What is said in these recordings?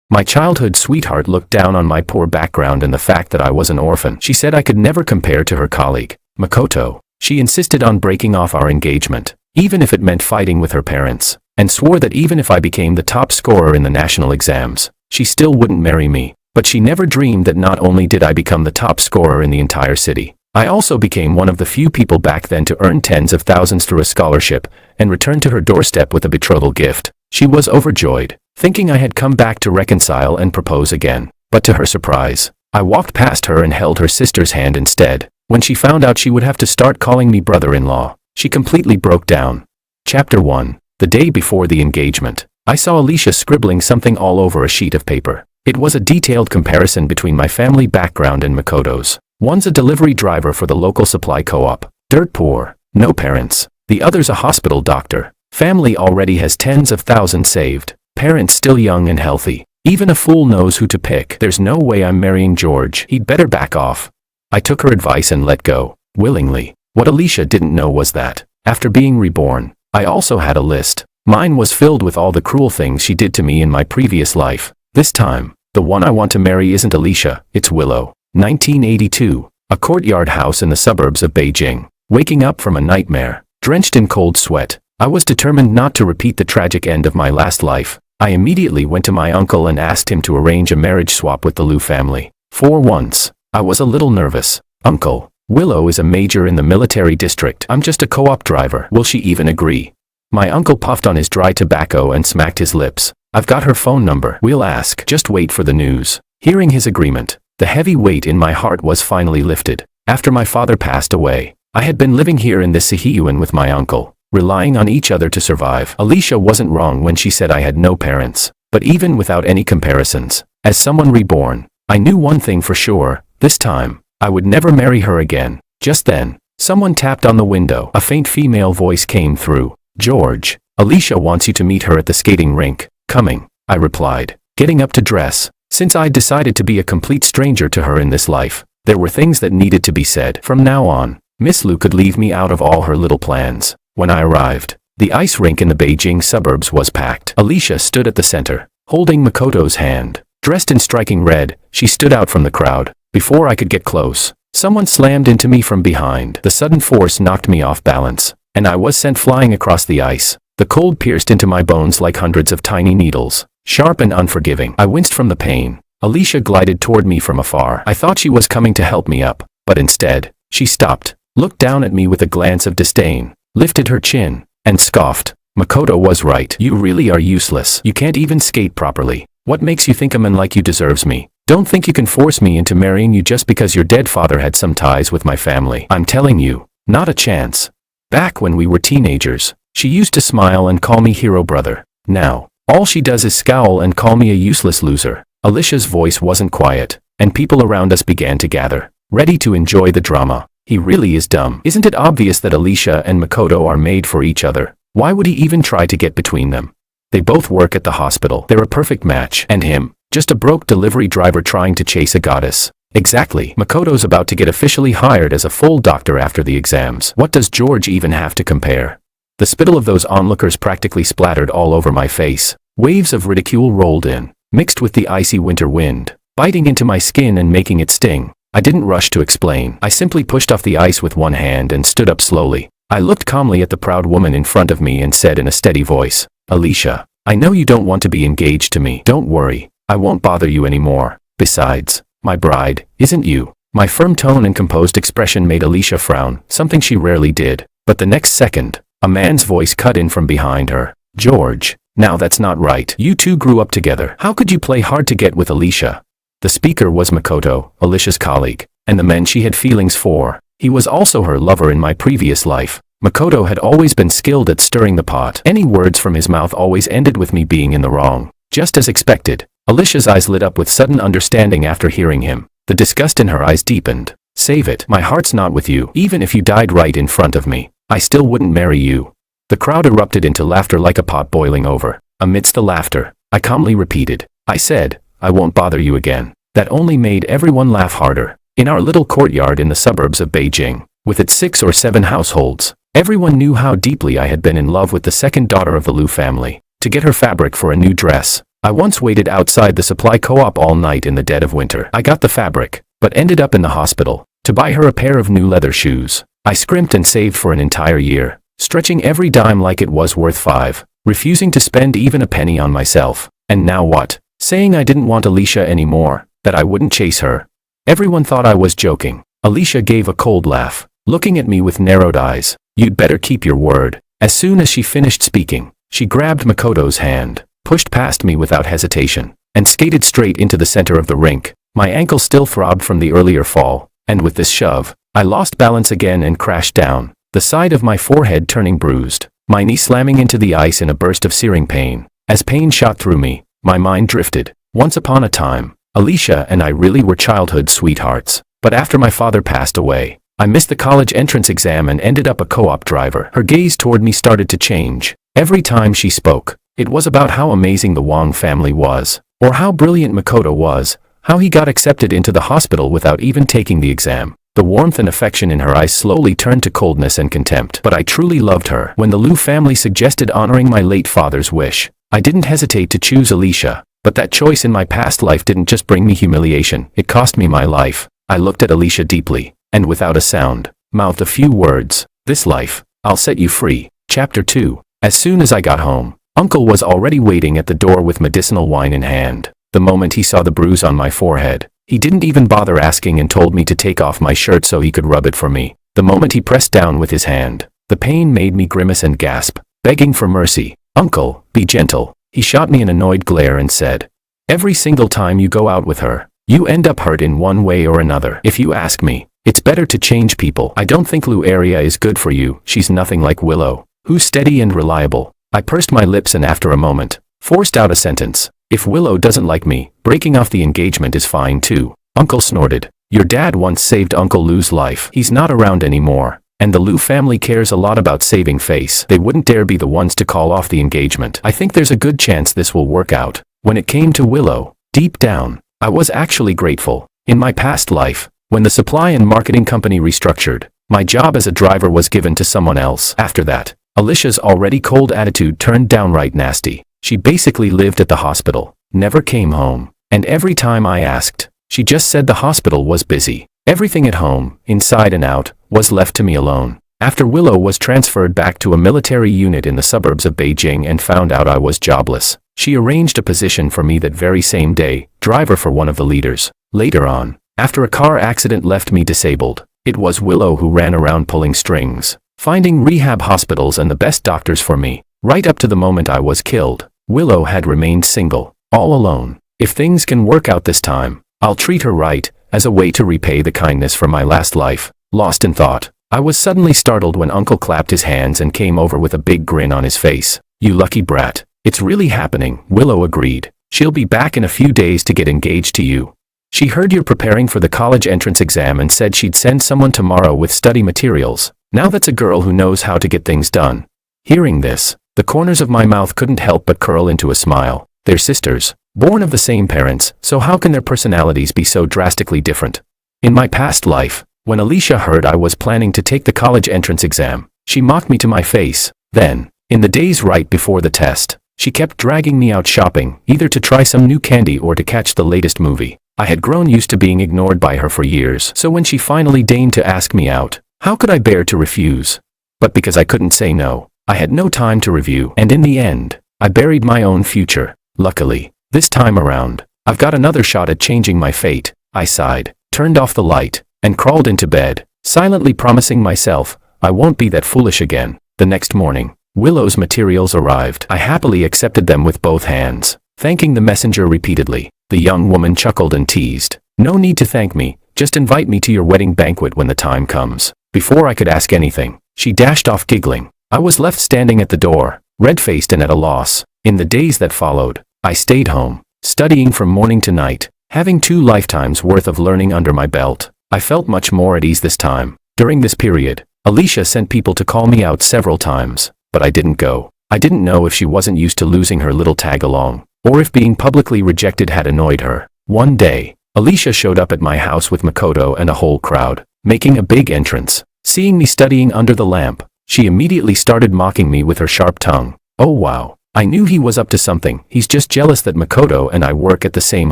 My childhood sweetheart looked down on my poor background and the fact that I was an orphan. She said I could never compare to her colleague, Makoto. She insisted on breaking off our engagement, even if it meant fighting with her parents, and swore that even if I became the top scorer in the national exams, she still wouldn't marry me. But she never dreamed that not only did I become the top scorer in the entire city, I also became one of the few people back then to earn tens of thousands through a scholarship and return to her doorstep with a betrothal gift. She was overjoyed, thinking I had come back to reconcile and propose again. But to her surprise, I walked past her and held her sister's hand instead. When she found out she would have to start calling me brother-in-law, she completely broke down. Chapter 1. The day before the engagement, I saw Alicia scribbling something all over a sheet of paper. It was a detailed comparison between my family background and Makoto's. One's a delivery driver for the local supply co-op, dirt poor, no parents. The other's a hospital doctor. Family already has tens of thousands saved. Parents still young and healthy. Even a fool knows who to pick. There's no way I'm marrying George. He'd better back off. I took her advice and let go, willingly. What Alicia didn't know was that, after being reborn, I also had a list. Mine was filled with all the cruel things she did to me in my previous life. This time, the one I want to marry isn't Alicia, it's Willow. 1982. A courtyard house in the suburbs of Beijing. Waking up from a nightmare, drenched in cold sweat, I was determined not to repeat the tragic end of my last life. I immediately went to my uncle and asked him to arrange a marriage swap with the Liu family. For once, I was a little nervous. Uncle, Willow is a major in the military district. I'm just a co-op driver. Will she even agree? My uncle puffed on his dry tobacco and smacked his lips. I've got her phone number. We'll ask. Just wait for the news. Hearing his agreement, the heavy weight in my heart was finally lifted. After my father passed away, I had been living here in this Sihiyuan with my uncle, relying on each other to survive. Alicia wasn't wrong when she said I had no parents. But even without any comparisons, as someone reborn, I knew one thing for sure. This time, I would never marry her again. Just then, someone tapped on the window. A faint female voice came through. George, Alicia wants you to meet her at the skating rink. Coming, I replied, getting up to dress. Since I'd decided to be a complete stranger to her in this life, there were things that needed to be said. From now on, Miss Liu could leave me out of all her little plans. When I arrived, the ice rink in the Beijing suburbs was packed. Alicia stood at the center, holding Makoto's hand. Dressed in striking red, she stood out from the crowd. Before I could get close, someone slammed into me from behind. The sudden force knocked me off balance, and I was sent flying across the ice. The cold pierced into my bones like hundreds of tiny needles, sharp and unforgiving. I winced from the pain. Alicia glided toward me from afar. I thought she was coming to help me up, but instead, she stopped, looked down at me with a glance of disdain, lifted her chin, and scoffed. Makoto was right. You really are useless. You can't even skate properly. What makes you think a man like you deserves me? Don't think you can force me into marrying you just because your dead father had some ties with my family. I'm telling you, not a chance. Back when we were teenagers, she used to smile and call me hero brother. Now, all she does is scowl and call me a useless loser. Alicia's voice wasn't quiet, and people around us began to gather, ready to enjoy the drama. He really is dumb. Isn't it obvious that Alicia and Makoto are made for each other? Why would he even try to get between them? They both work at the hospital. They're a perfect match. And him, just a broke delivery driver trying to chase a goddess. Exactly. Makoto's about to get officially hired as a full doctor after the exams. What does George even have to compare? The spittle of those onlookers practically splattered all over my face. Waves of ridicule rolled in, mixed with the icy winter wind, biting into my skin and making it sting. I didn't rush to explain. I simply pushed off the ice with one hand and stood up slowly. I looked calmly at the proud woman in front of me and said in a steady voice, Alicia, I know you don't want to be engaged to me. Don't worry, I won't bother you anymore. Besides, my bride isn't you. My firm tone and composed expression made Alicia frown, something she rarely did. But the next second, a man's voice cut in from behind her. George, now that's not right. You two grew up together. How could you play hard to get with Alicia? The speaker was Makoto, Alicia's colleague, and the man she had feelings for. He was also her lover in my previous life. Makoto had always been skilled at stirring the pot. Any words from his mouth always ended with me being in the wrong. Just as expected, Alicia's eyes lit up with sudden understanding after hearing him. The disgust in her eyes deepened. Save it. My heart's not with you. Even if you died right in front of me, I still wouldn't marry you. The crowd erupted into laughter like a pot boiling over. Amidst the laughter, I calmly repeated, I said, I won't bother you again. That only made everyone laugh harder. In our little courtyard in the suburbs of Beijing, with its 6 or 7 households, everyone knew how deeply I had been in love with the second daughter of the Liu family. To get her fabric for a new dress, I once waited outside the supply co-op all night in the dead of winter. I got the fabric, but ended up in the hospital to buy her a pair of new leather shoes. I scrimped and saved for an entire year, stretching every dime like it was worth 5, refusing to spend even a penny on myself. And now what? Saying I didn't want Alicia anymore, that I wouldn't chase her. Everyone thought I was joking. Alicia gave a cold laugh, looking at me with narrowed eyes. You'd better keep your word. As soon as she finished speaking, she grabbed Makoto's hand, pushed past me without hesitation, and skated straight into the center of the rink. My ankle still throbbed from the earlier fall, and with this shove, I lost balance again and crashed down, the side of my forehead turning bruised, my knee slamming into the ice in a burst of searing pain. As pain shot through me, my mind drifted. Once upon a time, Alicia and I really were childhood sweethearts. But after my father passed away, I missed the college entrance exam and ended up a co-op driver. Her gaze toward me started to change. Every time she spoke, it was about how amazing the Wong family was, or how brilliant Makoto was, how he got accepted into the hospital without even taking the exam. The warmth and affection in her eyes slowly turned to coldness and contempt. But I truly loved her. When the Liu family suggested honoring my late father's wish, I didn't hesitate to choose Alicia. But that choice in my past life didn't just bring me humiliation, it cost me my life. I looked at Alicia deeply, and without a sound, mouthed a few words. This life, I'll set you free. Chapter 2. As soon as I got home, Uncle was already waiting at the door with medicinal wine in hand. The moment he saw the bruise on my forehead, he didn't even bother asking and told me to take off my shirt so he could rub it for me. The moment he pressed down with his hand, the pain made me grimace and gasp, begging for mercy. Uncle, be gentle. He shot me an annoyed glare and said, every single time you go out with her, you end up hurt in one way or another. If you ask me, it's better to change people. I don't think Lou area is good for you. She's nothing like Willow, who's steady and reliable. I pursed my lips and after a moment, forced out a sentence. If Willow doesn't like me, breaking off the engagement is fine too. Uncle snorted. Your dad once saved Uncle Lou's life. He's not around anymore. And the Liu family cares a lot about saving face. They wouldn't dare be the ones to call off the engagement. I think there's a good chance this will work out. When it came to Willow, deep down, I was actually grateful. In my past life, when the supply and marketing company restructured, my job as a driver was given to someone else. After that, Alicia's already cold attitude turned downright nasty. She basically lived at the hospital, never came home, and every time I asked, she just said the hospital was busy. Everything at home, inside and out, was left to me alone. After Willow was transferred back to a military unit in the suburbs of Beijing and found out I was jobless, she arranged a position for me that very same day, driver for one of the leaders. Later on, after a car accident left me disabled, it was Willow who ran around pulling strings, finding rehab hospitals and the best doctors for me. Right up to the moment I was killed, Willow had remained single, all alone. If things can work out this time, I'll treat her right, as a way to repay the kindness from my last life. Lost in thought, I was suddenly startled when Uncle clapped his hands and came over with a big grin on his face. You lucky brat. It's really happening, Willow agreed. She'll be back in a few days to get engaged to you. She heard you're preparing for the college entrance exam and said she'd send someone tomorrow with study materials. Now that's a girl who knows how to get things done. Hearing this, the corners of my mouth couldn't help but curl into a smile. They're sisters, born of the same parents, so how can their personalities be so drastically different? In my past life, when Alicia heard I was planning to take the college entrance exam, she mocked me to my face. Then, in the days right before the test, she kept dragging me out shopping, either to try some new candy or to catch the latest movie. I had grown used to being ignored by her for years, so when she finally deigned to ask me out, how could I bear to refuse? But because I couldn't say no, I had no time to review, and in the end, I buried my own future. Luckily, this time around, I've got another shot at changing my fate. I sighed, turned off the light, and crawled into bed, silently promising myself, I won't be that foolish again. The next morning, Willow's materials arrived. I happily accepted them with both hands, thanking the messenger repeatedly. The young woman chuckled and teased, no need to thank me, just invite me to your wedding banquet when the time comes. Before I could ask anything, she dashed off giggling. I was left standing at the door, red-faced and at a loss. In the days that followed, I stayed home, studying from morning to night, having 2 lifetimes worth of learning under my belt. I felt much more at ease this time. During this period, Alicia sent people to call me out several times, but I didn't go. I didn't know if she wasn't used to losing her little tag-along, or if being publicly rejected had annoyed her. One day, Alicia showed up at my house with Makoto and a whole crowd, making a big entrance. Seeing me studying under the lamp, she immediately started mocking me with her sharp tongue. Oh wow, I knew he was up to something. He's just jealous that Makoto and I work at the same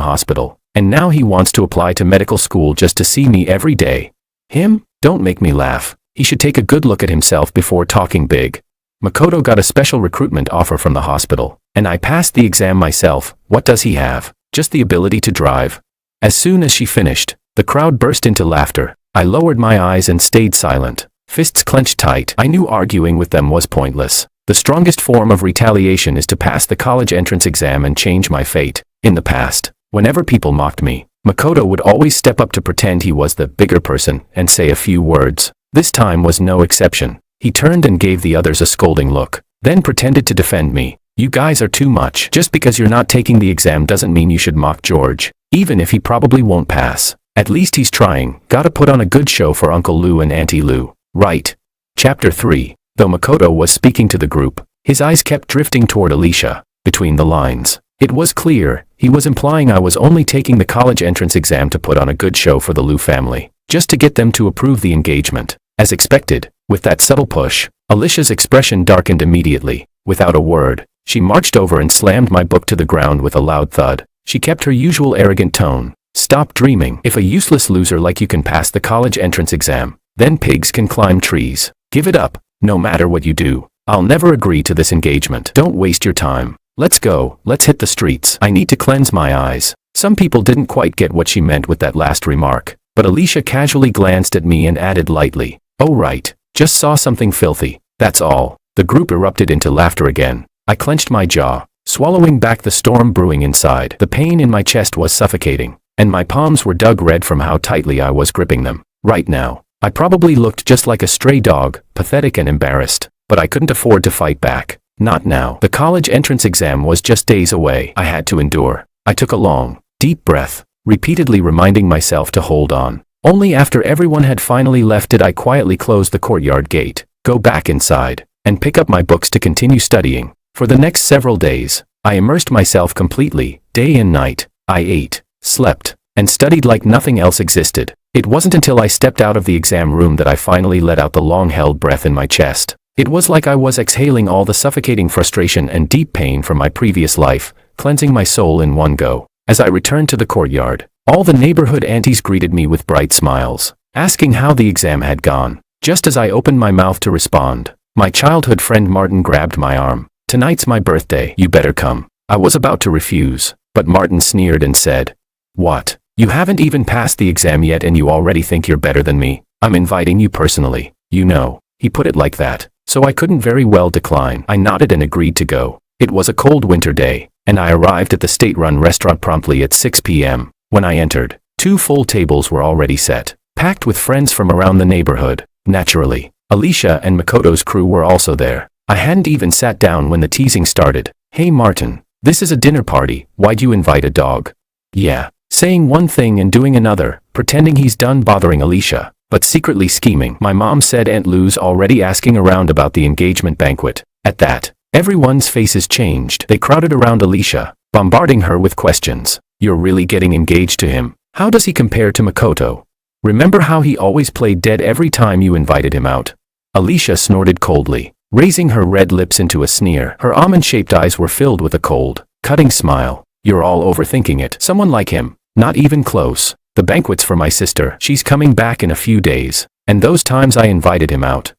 hospital. And now he wants to apply to medical school just to see me every day. Him? Don't make me laugh. He should take a good look at himself before talking big. Makoto got a special recruitment offer from the hospital, and I passed the exam myself. What does he have? Just the ability to drive. As soon as she finished, the crowd burst into laughter. I lowered my eyes and stayed silent, fists clenched tight. I knew arguing with them was pointless. The strongest form of retaliation is to pass the college entrance exam and change my fate. In the past, whenever people mocked me, Makoto would always step up to pretend he was the bigger person and say a few words. This time was no exception. He turned and gave the others a scolding look, then pretended to defend me. You guys are too much. Just because you're not taking the exam doesn't mean you should mock George, even if he probably won't pass. At least he's trying. Gotta put on a good show for Uncle Lou and Auntie Lou. Right. Chapter 3. Though Makoto was speaking to the group, his eyes kept drifting toward Alicia. Between the lines, it was clear, he was implying I was only taking the college entrance exam to put on a good show for the Lou family, just to get them to approve the engagement. As expected, with that subtle push, Alicia's expression darkened immediately. Without a word, she marched over and slammed my book to the ground with a loud thud. She kept her usual arrogant tone. Stop dreaming. If a useless loser like you can pass the college entrance exam, then pigs can climb trees. Give it up. No matter what you do, I'll never agree to this engagement. Don't waste your time. Let's go. Let's hit the streets. I need to cleanse my eyes. Some people didn't quite get what she meant with that last remark, but Alicia casually glanced at me and added lightly, "Oh right, just saw something filthy. That's all." The group erupted into laughter again. I clenched my jaw, swallowing back the storm brewing inside. The pain in my chest was suffocating, and my palms were dug red from how tightly I was gripping them. Right now, I probably looked just like a stray dog, pathetic and embarrassed, but I couldn't afford to fight back. Not now. The college entrance exam was just days away. I had to endure. I took a long, deep breath, repeatedly reminding myself to hold on. Only after everyone had finally left did I quietly close the courtyard gate, go back inside, and pick up my books to continue studying. For the next several days, I immersed myself completely, day and night. I ate, slept, and studied like nothing else existed. It wasn't until I stepped out of the exam room that I finally let out the long-held breath in my chest. It was like I was exhaling all the suffocating frustration and deep pain from my previous life, cleansing my soul in one go. As I returned to the courtyard, all the neighborhood aunties greeted me with bright smiles, asking how the exam had gone. Just as I opened my mouth to respond, my childhood friend Martin grabbed my arm. "Tonight's my birthday. You better come." I was about to refuse, but Martin sneered and said, "What? You haven't even passed the exam yet and you already think you're better than me? I'm inviting you personally, you know." He put it like that, so I couldn't very well decline. I nodded and agreed to go. It was a cold winter day, and I arrived at the state-run restaurant promptly at 6 p.m. When I entered, 2 full tables were already set, packed with friends from around the neighborhood. Naturally, Alicia and Makoto's crew were also there. I hadn't even sat down when the teasing started. "Hey Martin, this is a dinner party. Why'd you invite a dog?" Yeah, saying one thing and doing another, pretending he's done bothering Alicia, but secretly scheming. My mom said Aunt Lou's already asking around about the engagement banquet. At that, everyone's faces changed. They crowded around Alicia, bombarding her with questions. "You're really getting engaged to him? How does he compare to Makoto? Remember how he always played dead every time you invited him out?" Alicia snorted coldly, raising her red lips into a sneer. Her almond-shaped eyes were filled with a cold, cutting smile. "You're all overthinking it. Someone like him? Not even close. The banquet's for my sister. She's coming back in a few days, and those times I invited him out,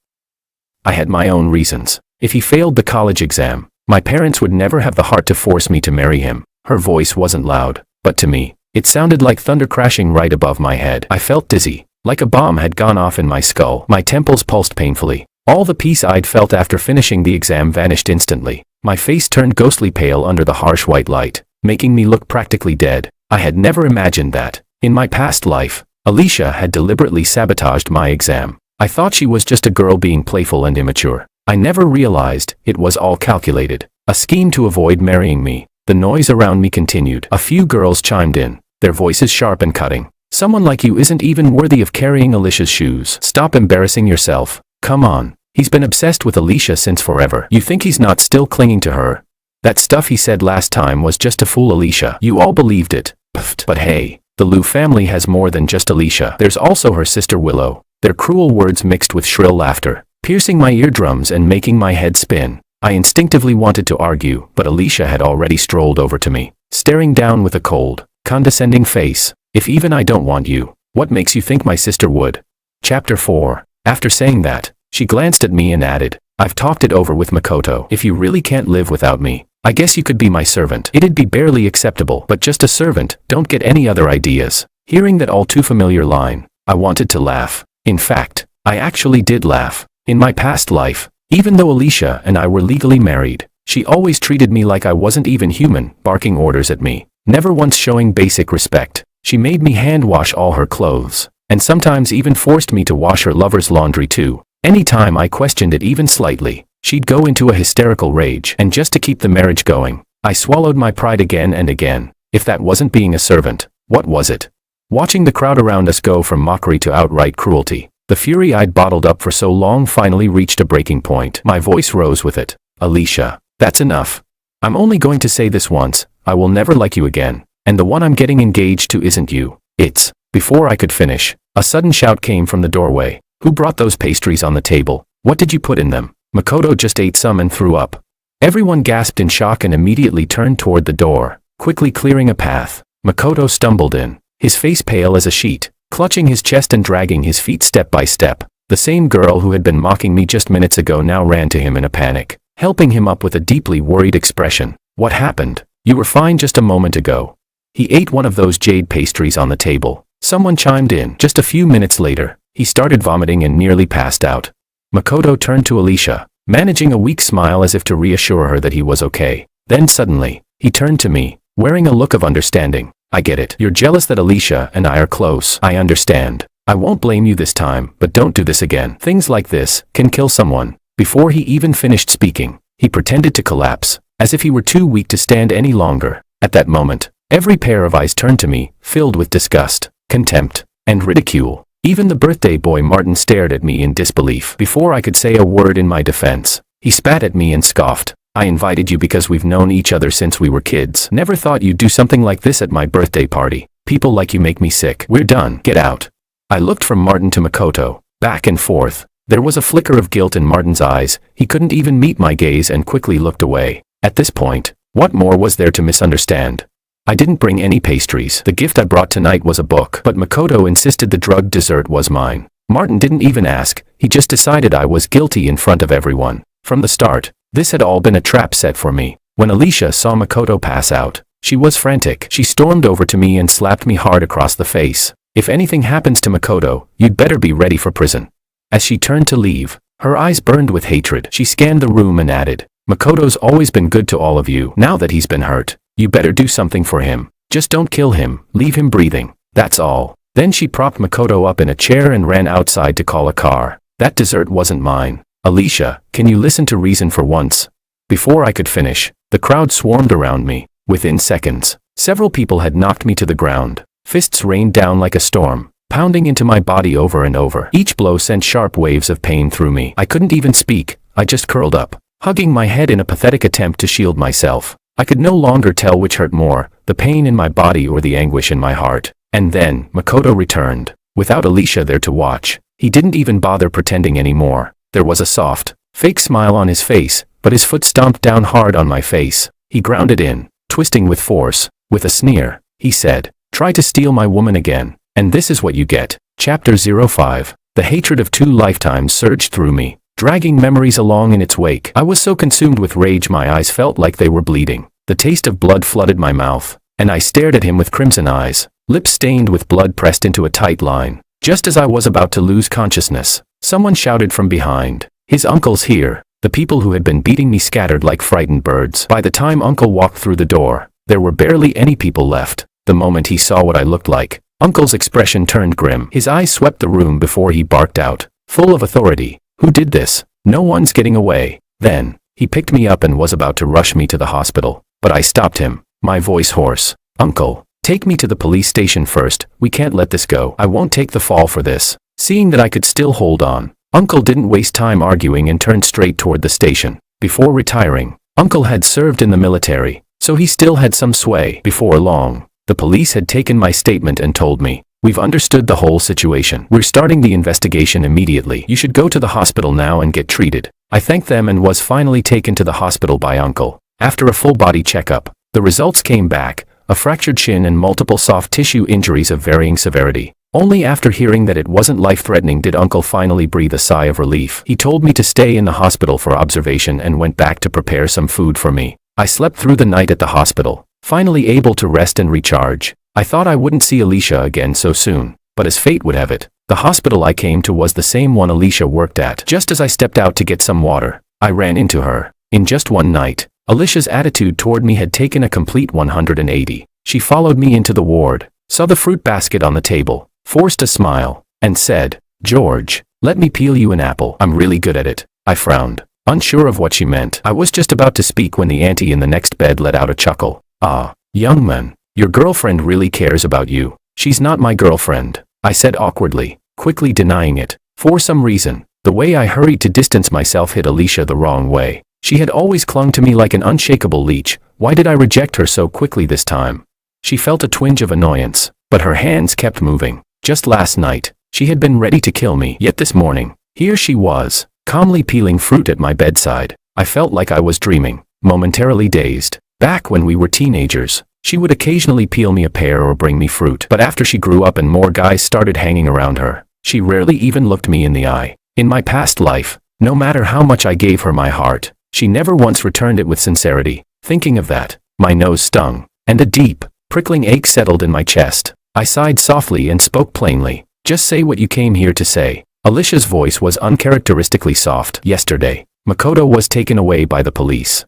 I had my own reasons. If he failed the college exam, my parents would never have the heart to force me to marry him." Her voice wasn't loud, but to me, it sounded like thunder crashing right above my head. I felt dizzy, like a bomb had gone off in my skull. My temples pulsed painfully. All the peace I'd felt after finishing the exam vanished instantly. My face turned ghostly pale under the harsh white light, making me look practically dead. I had never imagined that, in my past life, Alicia had deliberately sabotaged my exam. I thought she was just a girl being playful and immature. I never realized it was all calculated, a scheme to avoid marrying me. The noise around me continued. A few girls chimed in, their voices sharp and cutting. "Someone like you isn't even worthy of carrying Alicia's shoes. Stop embarrassing yourself. Come on. He's been obsessed with Alicia since forever. You think he's not still clinging to her? That stuff he said last time was just to fool Alicia. You all believed it. Pfft. But hey, the Lou family has more than just Alicia. There's also her sister Willow." Their cruel words mixed with shrill laughter, piercing my eardrums and making my head spin. I instinctively wanted to argue, but Alicia had already strolled over to me, staring down with a cold, condescending face. If even I don't want you, what makes you think my sister would? Chapter 4. After saying that, she glanced at me and added, I've talked it over with Makoto. If you really can't live without me, I guess you could be my servant. It'd be barely acceptable, but just a servant, don't get any other ideas. Hearing that all too familiar line, I wanted to laugh. In fact, I actually did laugh. In my past life, even though Alicia and I were legally married, she always treated me like I wasn't even human, barking orders at me, never once showing basic respect. She made me hand wash all her clothes, and sometimes even forced me to wash her lover's laundry too. Anytime I questioned it even slightly, she'd go into a hysterical rage, and just to keep the marriage going, I swallowed my pride again and again. If that wasn't being a servant, what was it? Watching the crowd around us go from mockery to outright cruelty, the fury I'd bottled up for so long finally reached a breaking point. My voice rose with it. Alicia, that's enough. I'm only going to say this once, I will never like you again, and the one I'm getting engaged to isn't you. It's. Before I could finish, a sudden shout came from the doorway. Who brought those pastries on the table? What did you put in them? Makoto just ate some and threw up. Everyone gasped in shock and immediately turned toward the door, quickly clearing a path. Makoto stumbled in, his face pale as a sheet, clutching his chest and dragging his feet step by step. The same girl who had been mocking me just minutes ago now ran to him in a panic, helping him up with a deeply worried expression. What happened? You were fine just a moment ago. He ate one of those jade pastries on the table. Someone chimed in. Just a few minutes later, he started vomiting and nearly passed out. Makoto turned to Alicia, managing a weak smile as if to reassure her that he was okay. Then suddenly, he turned to me, wearing a look of understanding. I get it. You're jealous that Alicia and I are close. I understand. I won't blame you this time, but don't do this again. Things like this can kill someone. Before he even finished speaking, he pretended to collapse, as if he were too weak to stand any longer. At that moment, every pair of eyes turned to me, filled with disgust, contempt, and ridicule. Even the birthday boy Martin stared at me in disbelief. Before I could say a word in my defense, he spat at me and scoffed. I invited you because we've known each other since we were kids. Never thought you'd do something like this at my birthday party. People like you make me sick. We're done. Get out. I looked from Martin to Makoto, back and forth. There was a flicker of guilt in Martin's eyes. He couldn't even meet my gaze and quickly looked away. At this point, what more was there to misunderstand? I didn't bring any pastries. The gift I brought tonight was a book, but Makoto insisted the drugged dessert was mine. Martin didn't even ask. He just decided I was guilty in front of everyone. From the start, this had all been a trap set for me. When Alicia saw Makoto pass out, she was frantic. She stormed over to me and slapped me hard across the face. If anything happens to Makoto, you'd better be ready for prison. As she turned to leave, her eyes burned with hatred. She scanned the room and added, Makoto's always been good to all of you. Now that he's been hurt, you better do something for him. Just don't kill him. Leave him breathing. That's all. Then she propped Makoto up in a chair and ran outside to call a car. That dessert wasn't mine. Alicia, can you listen to reason for once? Before I could finish, the crowd swarmed around me. Within seconds, several people had knocked me to the ground. Fists rained down like a storm, pounding into my body over and over. Each blow sent sharp waves of pain through me. I couldn't even speak. I just curled up, hugging my head in a pathetic attempt to shield myself. I could no longer tell which hurt more, the pain in my body or the anguish in my heart. And then, Makoto returned, without Alicia there to watch. He didn't even bother pretending anymore. There was a soft, fake smile on his face, but his foot stomped down hard on my face. He ground it in, twisting with force. With a sneer, he said, "Try to steal my woman again, and this is what you get." Chapter 05. The hatred of 2 lifetimes surged through me, dragging memories along in its wake. I was so consumed with rage my eyes felt like they were bleeding. The taste of blood flooded my mouth, and I stared at him with crimson eyes, lips stained with blood pressed into a tight line. Just as I was about to lose consciousness, someone shouted from behind, "His uncle's here." The people who had been beating me scattered like frightened birds. By the time Uncle walked through the door, there were barely any people left. The moment he saw what I looked like, Uncle's expression turned grim. His eyes swept the room before he barked out, full of authority, "Who did this? No one's getting away." Then, he picked me up and was about to rush me to the hospital, but I stopped him, my voice hoarse. "Uncle, take me to the police station first. We can't let this go. I won't take the fall for this." Seeing that I could still hold on, Uncle didn't waste time arguing and turned straight toward the station. Before retiring, Uncle had served in the military, so he still had some sway. Before long, the police had taken my statement and told me, "We've understood the whole situation. We're starting the investigation immediately. You should go to the hospital now and get treated." I thanked them and was finally taken to the hospital by Uncle. After a full-body checkup, the results came back, a fractured shin and multiple soft tissue injuries of varying severity. Only after hearing that it wasn't life-threatening did Uncle finally breathe a sigh of relief. He told me to stay in the hospital for observation and went back to prepare some food for me. I slept through the night at the hospital, finally able to rest and recharge. I thought I wouldn't see Alicia again so soon, but as fate would have it, the hospital I came to was the same one Alicia worked at. Just as I stepped out to get some water, I ran into her. In just one night, Alicia's attitude toward me had taken a complete 180. She followed me into the ward, saw the fruit basket on the table, forced a smile, and said, "George, let me peel you an apple. I'm really good at it." I frowned, unsure of what she meant. I was just about to speak when the auntie in the next bed let out a chuckle. "Ah, young man, your girlfriend really cares about you." "She's not my girlfriend," I said awkwardly, quickly denying it. For some reason, the way I hurried to distance myself hit Alicia the wrong way. She had always clung to me like an unshakable leech. Why did I reject her so quickly this time? She felt a twinge of annoyance, but her hands kept moving. Just last night, she had been ready to kill me. Yet this morning, here she was, calmly peeling fruit at my bedside. I felt like I was dreaming, momentarily dazed. Back when we were teenagers, she would occasionally peel me a pear or bring me fruit. But after she grew up and more guys started hanging around her, she rarely even looked me in the eye. In my past life, no matter how much I gave her my heart, she never once returned it with sincerity. Thinking of that, my nose stung, and a deep, prickling ache settled in my chest. I sighed softly and spoke plainly. "Just say what you came here to say." Alicia's voice was uncharacteristically soft. "Yesterday, Makoto was taken away by the police.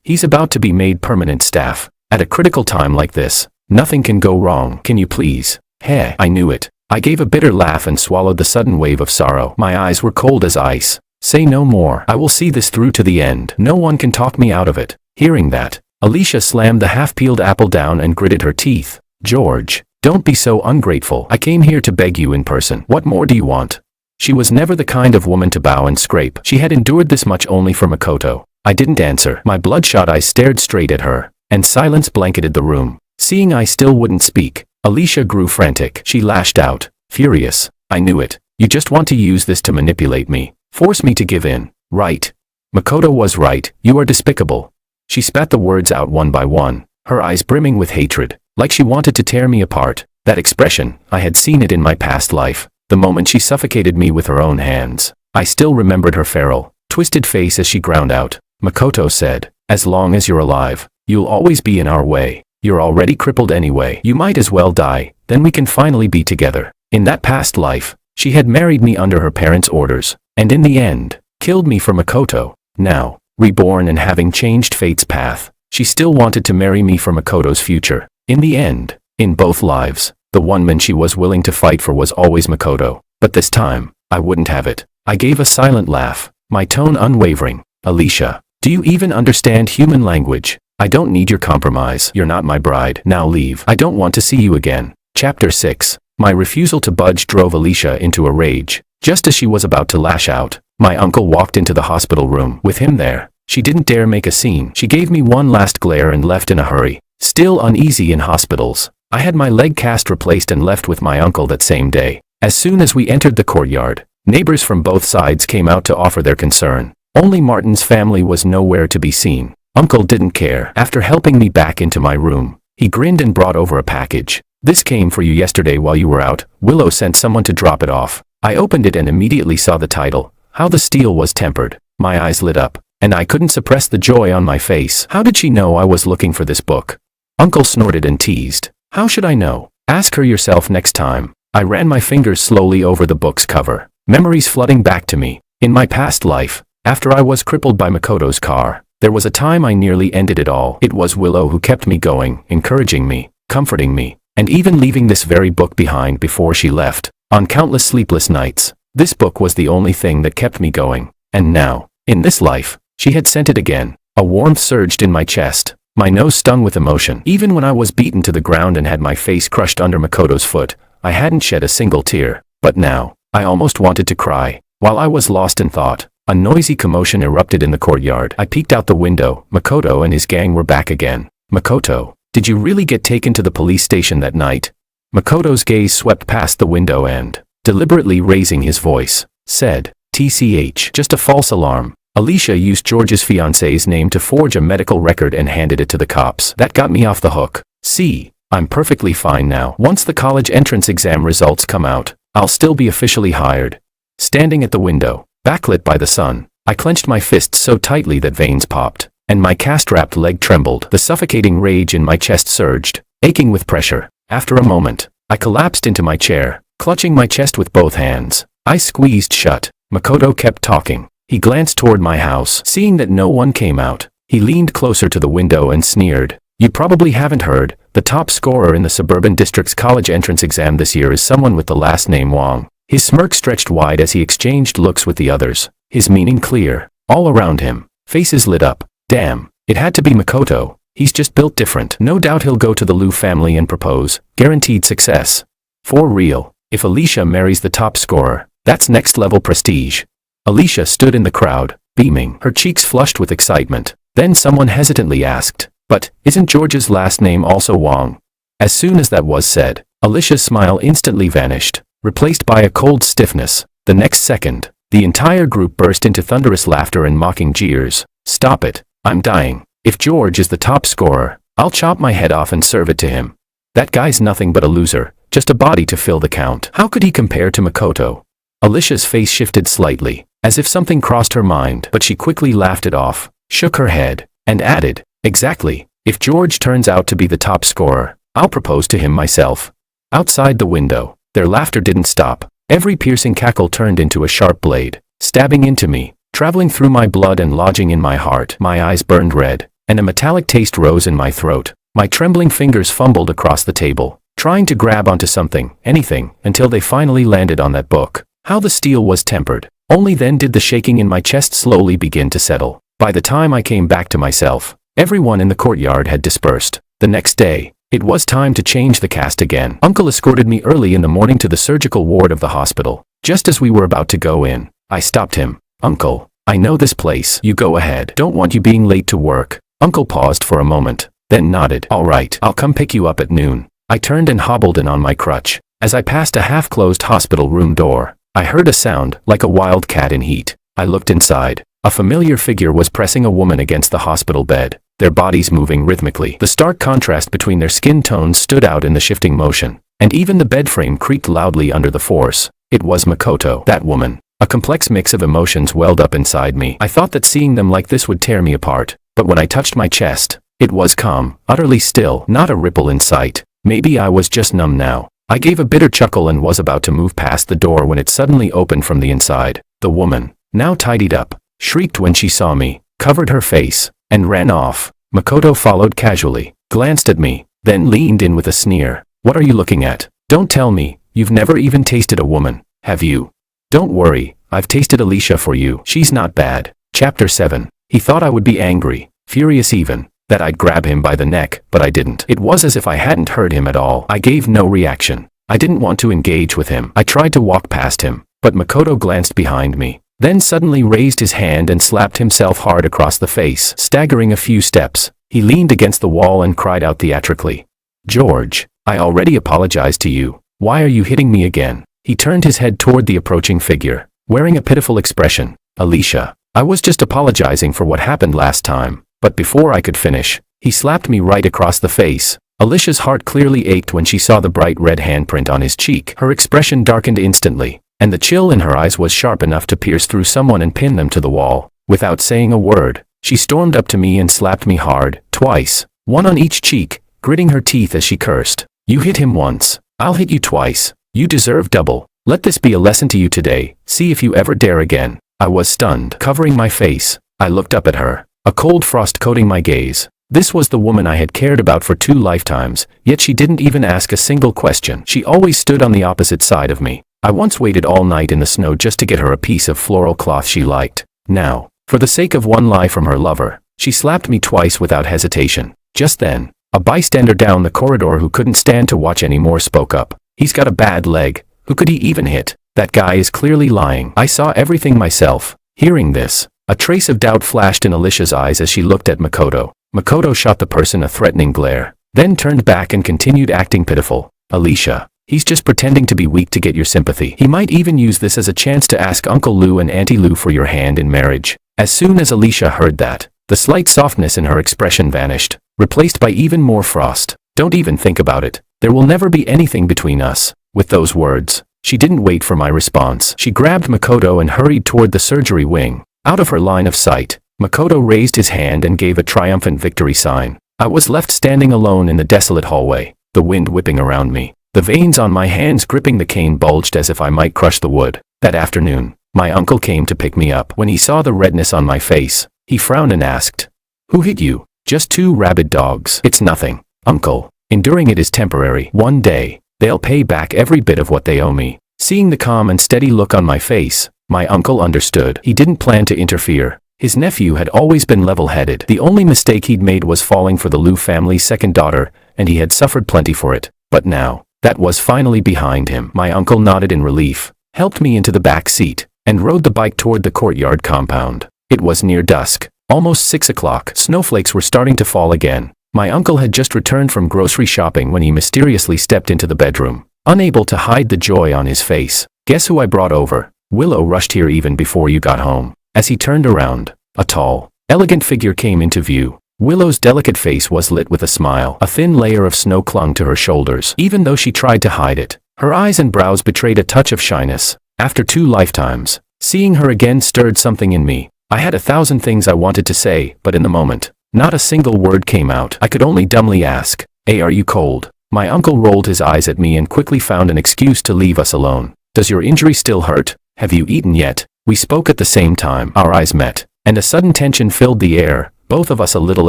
He's about to be made permanent staff. At a critical time like this, nothing can go wrong. Can you please?" "Heh, I knew it." I gave a bitter laugh and swallowed the sudden wave of sorrow. My eyes were cold as ice. "Say no more. I will see this through to the end. No one can talk me out of it." Hearing that, Alicia slammed the half-peeled apple down and gritted her teeth. "George, don't be so ungrateful. I came here to beg you in person. What more do you want?" She was never the kind of woman to bow and scrape. She had endured this much only for Makoto. I didn't answer. My bloodshot eyes stared straight at her, and silence blanketed the room. Seeing I still wouldn't speak, Alicia grew frantic. She lashed out, furious. "I knew it. You just want to use this to manipulate me, force me to give in, right?" Makoto was right. "You are despicable." She spat the words out one by one, her eyes brimming with hatred, like she wanted to tear me apart. That expression, I had seen it in my past life, the moment she suffocated me with her own hands. I still remembered her feral, twisted face as she ground out. Makoto said, "As long as you're alive, you'll always be in our way. You're already crippled anyway. You might as well die, then we can finally be together." In that past life, she had married me under her parents' orders, and in the end, killed me for Makoto. Now, reborn and having changed fate's path, she still wanted to marry me for Makoto's future. In the end, in both lives, the one man she was willing to fight for was always Makoto. But this time, I wouldn't have it. I gave a silent laugh, my tone unwavering. "Alicia, do you even understand human language? I don't need your compromise. You're not my bride. Now leave. I don't want to see you again." Chapter 6. My refusal to budge drove Alicia into a rage. Just as she was about to lash out, my uncle walked into the hospital room. With him there, she didn't dare make a scene. She gave me one last glare and left in a hurry. Still uneasy in hospitals, I had my leg cast replaced and left with my uncle that same day. As soon as we entered the courtyard, neighbors from both sides came out to offer their concern. Only Martin's family was nowhere to be seen. Uncle didn't care. After helping me back into my room, he grinned and brought over a package. "This came for you yesterday while you were out. Willow sent someone to drop it off." I opened it and immediately saw the title, "How the Steel Was Tempered." My eyes lit up, and I couldn't suppress the joy on my face. How did she know I was looking for this book? Uncle snorted and teased. "How should I know? Ask her yourself next time." I ran my fingers slowly over the book's cover, memories flooding back to me. In my past life, after I was crippled by Makoto's car, there was a time I nearly ended it all. It was Willow who kept me going, encouraging me, comforting me, and even leaving this very book behind before she left. On countless sleepless nights, this book was the only thing that kept me going. And now, in this life, she had sent it again. A warmth surged in my chest. My nose stung with emotion. Even when I was beaten to the ground and had my face crushed under Makoto's foot, I hadn't shed a single tear. But now, I almost wanted to cry. While I was lost in thought, a noisy commotion erupted in the courtyard. I peeked out the window. Makoto and his gang were back again. "Makoto, did you really get taken to the police station that night?" Makoto's gaze swept past the window and, deliberately raising his voice, said, TCH. Just a false alarm. Alicia used George's fiancé's name to forge a medical record and handed it to the cops. That got me off the hook. See, I'm perfectly fine now. Once the college entrance exam results come out, I'll still be officially hired. Standing at the window, backlit by the sun, I clenched my fists so tightly that veins popped, and my cast-wrapped leg trembled. The suffocating rage in my chest surged, aching with pressure. After a moment, I collapsed into my chair, clutching my chest with both hands. Eyes squeezed shut. Makoto kept talking. He glanced toward my house. Seeing that no one came out, he leaned closer to the window and sneered. You probably haven't heard, the top scorer in the suburban district's college entrance exam this year is someone with the last name Wong. His smirk stretched wide as he exchanged looks with the others, his meaning clear. All around him, faces lit up. Damn, it had to be Makoto. He's just built different. No doubt he'll go to the Liu family and propose. Guaranteed success. For real, if Alicia marries the top scorer, that's next level prestige. Alicia stood in the crowd, beaming, her cheeks flushed with excitement. Then someone hesitantly asked, but isn't George's last name also Wong? As soon as that was said, Alicia's smile instantly vanished, replaced by a cold stiffness. The next second, the entire group burst into thunderous laughter and mocking jeers. Stop it, I'm dying. If George is the top scorer, I'll chop my head off and serve it to him. That guy's nothing but a loser, just a body to fill the count. How could he compare to Makoto? Alicia's face shifted slightly, as if something crossed her mind, but she quickly laughed it off, shook her head, and added, exactly, if George turns out to be the top scorer, I'll propose to him myself. Outside the window, their laughter didn't stop. Every piercing cackle turned into a sharp blade, stabbing into me, traveling through my blood and lodging in my heart. My eyes burned red, and a metallic taste rose in my throat. My trembling fingers fumbled across the table, trying to grab onto something, anything, until they finally landed on that book. How the steel was tempered. Only then did the shaking in my chest slowly begin to settle. By the time I came back to myself, everyone in the courtyard had dispersed. The next day, it was time to change the cast again. Uncle escorted me early in the morning to the surgical ward of the hospital. Just as we were about to go in, I stopped him. Uncle, I know this place. You go ahead. Don't want you being late to work. Uncle paused for a moment, then nodded. All right, I'll come pick you up at noon. I turned and hobbled in on my crutch. As I passed a half-closed hospital room door, I heard a sound like a wild cat in heat. I looked inside. A familiar figure was pressing a woman against the hospital bed, their bodies moving rhythmically. The stark contrast between their skin tones stood out in the shifting motion, and even the bed frame creaked loudly under the force. It was Makoto, that woman. A complex mix of emotions welled up inside me. I thought that seeing them like this would tear me apart, but when I touched my chest, it was calm, utterly still, not a ripple in sight. Maybe I was just numb now. I gave a bitter chuckle and was about to move past the door when it suddenly opened from the inside. The woman, now tidied up, shrieked when she saw me, covered her face, and ran off. Makoto followed casually, glanced at me, then leaned in with a sneer. What are you looking at? Don't tell me, you've never even tasted a woman, have you? Don't worry, I've tasted Alicia for you. She's not bad. Chapter 7. He thought I would be angry, furious even, that I'd grab him by the neck, but I didn't. It was as if I hadn't heard him at all. I gave no reaction. I didn't want to engage with him. I tried to walk past him, but Makoto glanced behind me, then suddenly raised his hand and slapped himself hard across the face. Staggering a few steps, he leaned against the wall and cried out theatrically, George, I already apologized to you. Why are you hitting me again? He turned his head toward the approaching figure, wearing a pitiful expression. Alicia, I was just apologizing for what happened last time. But before I could finish, he slapped me right across the face. Alicia's heart clearly ached when she saw the bright red handprint on his cheek. Her expression darkened instantly, and the chill in her eyes was sharp enough to pierce through someone and pin them to the wall. Without saying a word, she stormed up to me and slapped me hard, twice, one on each cheek, gritting her teeth as she cursed. You hit him once, I'll hit you twice. You deserve double. Let this be a lesson to you today. See if you ever dare again. I was stunned. Covering my face, I looked up at her, a cold frost coating my gaze. This was the woman I had cared about for 2 lifetimes, yet she didn't even ask a single question. She always stood on the opposite side of me. I once waited all night in the snow just to get her a piece of floral cloth she liked. Now, for the sake of one lie from her lover, she slapped me twice without hesitation. Just then, a bystander down the corridor who couldn't stand to watch anymore spoke up. He's got a bad leg. Who could he even hit? That guy is clearly lying. I saw everything myself. Hearing this, a trace of doubt flashed in Alicia's eyes as she looked at Makoto. Makoto shot the person a threatening glare, then turned back and continued acting pitiful. Alicia, He's just pretending to be weak to get your sympathy. He might even use this as a chance to ask Uncle Lou and Auntie Lou for your hand in marriage." As soon as Alicia heard that, the slight softness in her expression vanished, replaced by even more frost. "Don't even think about it. There will never be anything between us." With those words, she didn't wait for my response. She grabbed Makoto and hurried toward the surgery wing. Out of her line of sight, Makoto raised his hand and gave a triumphant victory sign. I was left standing alone in the desolate hallway, the wind whipping around me. The veins on my hands gripping the cane bulged as if I might crush the wood. That afternoon, my uncle came to pick me up. When he saw the redness on my face, he frowned and asked, "Who hit you?" "Just 2 rabid dogs." "It's nothing, Uncle. Enduring it is temporary. One day, they'll pay back every bit of what they owe me." Seeing the calm and steady look on my face, my uncle understood. He didn't plan to interfere. His nephew had always been level-headed. The only mistake he'd made was falling for the Liu family's second daughter, and he had suffered plenty for it. But now, that was finally behind him. My uncle nodded in relief, helped me into the back seat, and rode the bike toward the courtyard compound. It was near dusk, almost 6 o'clock. Snowflakes were starting to fall again. My uncle had just returned from grocery shopping when he mysteriously stepped into the bedroom, unable to hide the joy on his face. "Guess who I brought over? Willow rushed here even before you got home." As he turned around, a tall, elegant figure came into view. Willow's delicate face was lit with a smile. A thin layer of snow clung to her shoulders. Even though she tried to hide it, her eyes and brows betrayed a touch of shyness. After 2 lifetimes, seeing her again stirred something in me. I had 1,000 things I wanted to say, but in the moment, not a single word came out. I could only dumbly ask, "Hey, are you cold?" My uncle rolled his eyes at me and quickly found an excuse to leave us alone. "Does your injury still hurt? Have you eaten yet?" We spoke at the same time. Our eyes met, and a sudden tension filled the air, both of us a little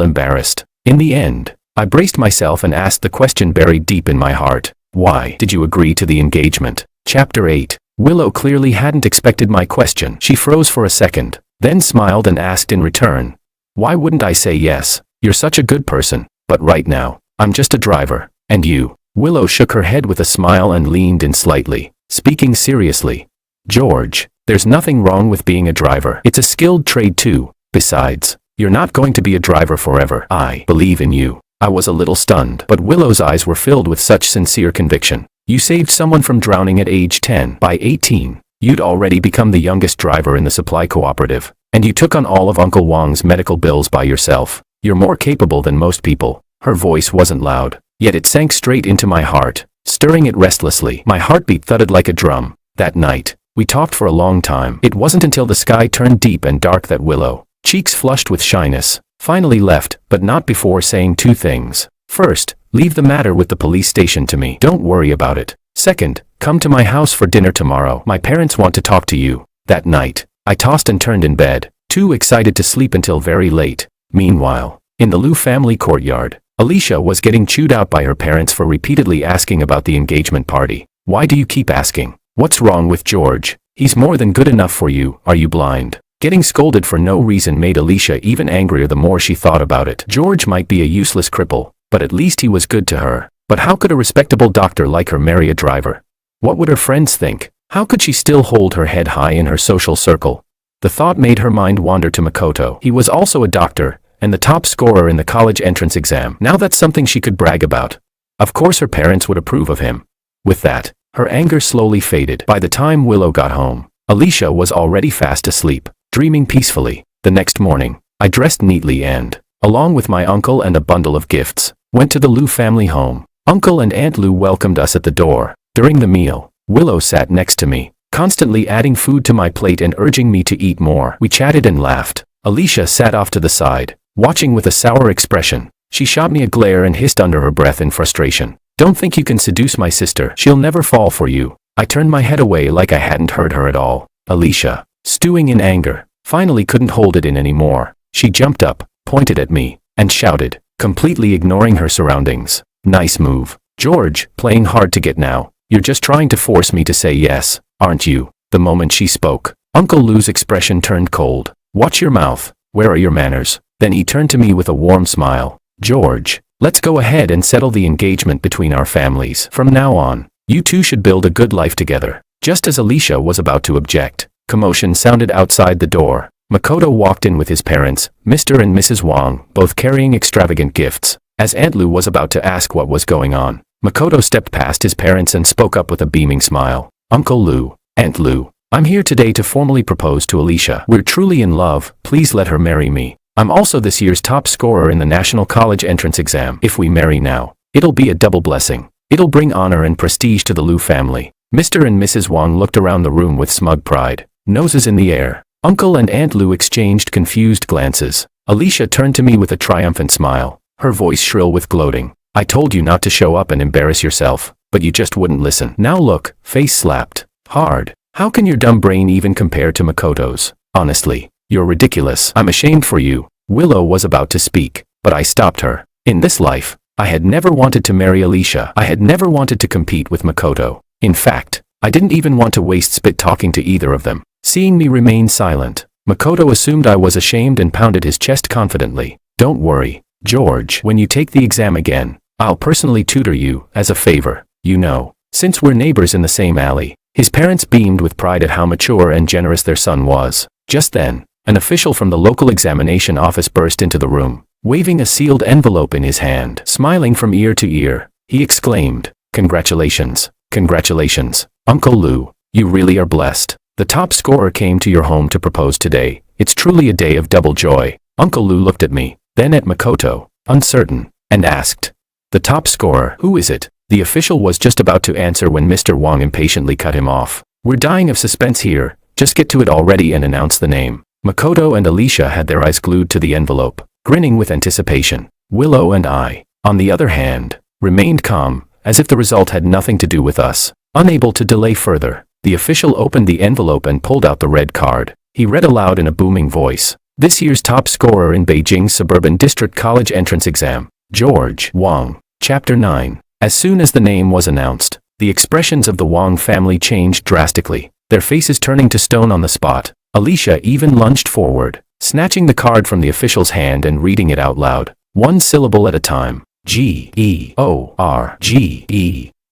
embarrassed. In the end, I braced myself and asked the question buried deep in my heart. "Why did you agree to the engagement?" Chapter 8. Willow clearly hadn't expected my question. She froze for a second, then smiled and asked in return, "Why wouldn't I say yes? You're such a good person. But right now, I'm just a driver. And you?" Willow shook her head with a smile and leaned in slightly, speaking seriously. "George, there's nothing wrong with being a driver. It's a skilled trade too. Besides, you're not going to be a driver forever. I believe in you." I was a little stunned, but Willow's eyes were filled with such sincere conviction. "You saved someone from drowning at age 10. By 18, you'd already become the youngest driver in the supply cooperative. And you took on all of Uncle Wang's medical bills by yourself. You're more capable than most people." Her voice wasn't loud, yet it sank straight into my heart, stirring it restlessly. My heartbeat thudded like a drum. That night, we talked for a long time. It wasn't until the sky turned deep and dark that Willow, cheeks flushed with shyness, finally left, but not before saying 2 things. First, leave the matter with the police station to me. Don't worry about it. Second, come to my house for dinner tomorrow. My parents want to talk to you. That night, I tossed and turned in bed, too excited to sleep until very late. Meanwhile, in the Liu family courtyard, Alicia was getting chewed out by her parents for repeatedly asking about the engagement party. "Why do you keep asking? What's wrong with George? He's more than good enough for you. Are you blind?" Getting scolded for no reason made Alicia even angrier the more she thought about it. George might be a useless cripple, but at least he was good to her. But how could a respectable doctor like her marry a driver? What would her friends think? How could she still hold her head high in her social circle? The thought made her mind wander to Makoto. He was also a doctor, and the top scorer in the college entrance exam. Now that's something she could brag about. Of course her parents would approve of him. With that, her anger slowly faded. By the time Willow got home, Alicia was already fast asleep, dreaming peacefully. The next morning, I dressed neatly and, along with my uncle and a bundle of gifts, went to the Liu family home. Uncle and Aunt Liu welcomed us at the door. During the meal, Willow sat next to me, constantly adding food to my plate and urging me to eat more. We chatted and laughed. Alicia sat off to the side, watching with a sour expression. She shot me a glare and hissed under her breath in frustration. "Don't think you can seduce my sister. She'll never fall for you." I turned my head away like I hadn't heard her at all. Alicia, stewing in anger, finally couldn't hold it in anymore. She jumped up, pointed at me, and shouted, completely ignoring her surroundings. "Nice move, George, playing hard to get now. You're just trying to force me to say yes, aren't you?" The moment she spoke, Uncle Lou's expression turned cold. "Watch your mouth. Where are your manners?" Then he turned to me with a warm smile. "George, let's go ahead and settle the engagement between our families. From now on, you two should build a good life together." Just as Alicia was about to object, commotion sounded outside the door. Makoto walked in with his parents, Mr. and Mrs. Wang, both carrying extravagant gifts. As Aunt Lou was about to ask what was going on, Makoto stepped past his parents and spoke up with a beaming smile. Uncle Lou, Aunt Lou, I'm here today to formally propose to Alicia. We're truly in love, please let her marry me. I'm also this year's top scorer in the National College Entrance Exam. If we marry now, it'll be a double blessing. It'll bring honor and prestige to the Lou family. Mr. and Mrs. Wang looked around the room with smug pride, noses in the air. Uncle and Aunt Lou exchanged confused glances. Alicia turned to me with a triumphant smile, her voice shrill with gloating. I told you not to show up and embarrass yourself, but you just wouldn't listen. Now look, face slapped. Hard. How can your dumb brain even compare to Makoto's? Honestly, you're ridiculous. I'm ashamed for you. Willow was about to speak, but I stopped her. In this life, I had never wanted to marry Alicia. I had never wanted to compete with Makoto. In fact, I didn't even want to waste spit talking to either of them. Seeing me remain silent, Makoto assumed I was ashamed and pounded his chest confidently. Don't worry, George. When you take the exam again, I'll personally tutor you, as a favor. You know, since we're neighbors in the same alley. His parents beamed with pride at how mature and generous their son was. Just then, an official from the local examination office burst into the room, waving a sealed envelope in his hand. Smiling from ear to ear, he exclaimed, "Congratulations, congratulations, Uncle Lou, you really are blessed. The top scorer came to your home to propose today. It's truly a day of double joy." Uncle Lou looked at me, then at Makoto, uncertain, and asked, "The top scorer, who is it?" The official was just about to answer when Mr. Wang impatiently cut him off. "We're dying of suspense here, just get to it already and announce the name." Makoto and Alicia had their eyes glued to the envelope, grinning with anticipation. Willow and I, on the other hand, remained calm, as if the result had nothing to do with us. Unable to delay further, the official opened the envelope and pulled out the red card. He read aloud in a booming voice, "This year's top scorer in Beijing's Suburban District College Entrance Exam, George Wang." Chapter 9. As soon as the name was announced, the expressions of the Wang family changed drastically, their faces turning to stone on the spot. Alicia even lunged forward, snatching the card from the official's hand and reading it out loud, one syllable at a time. George.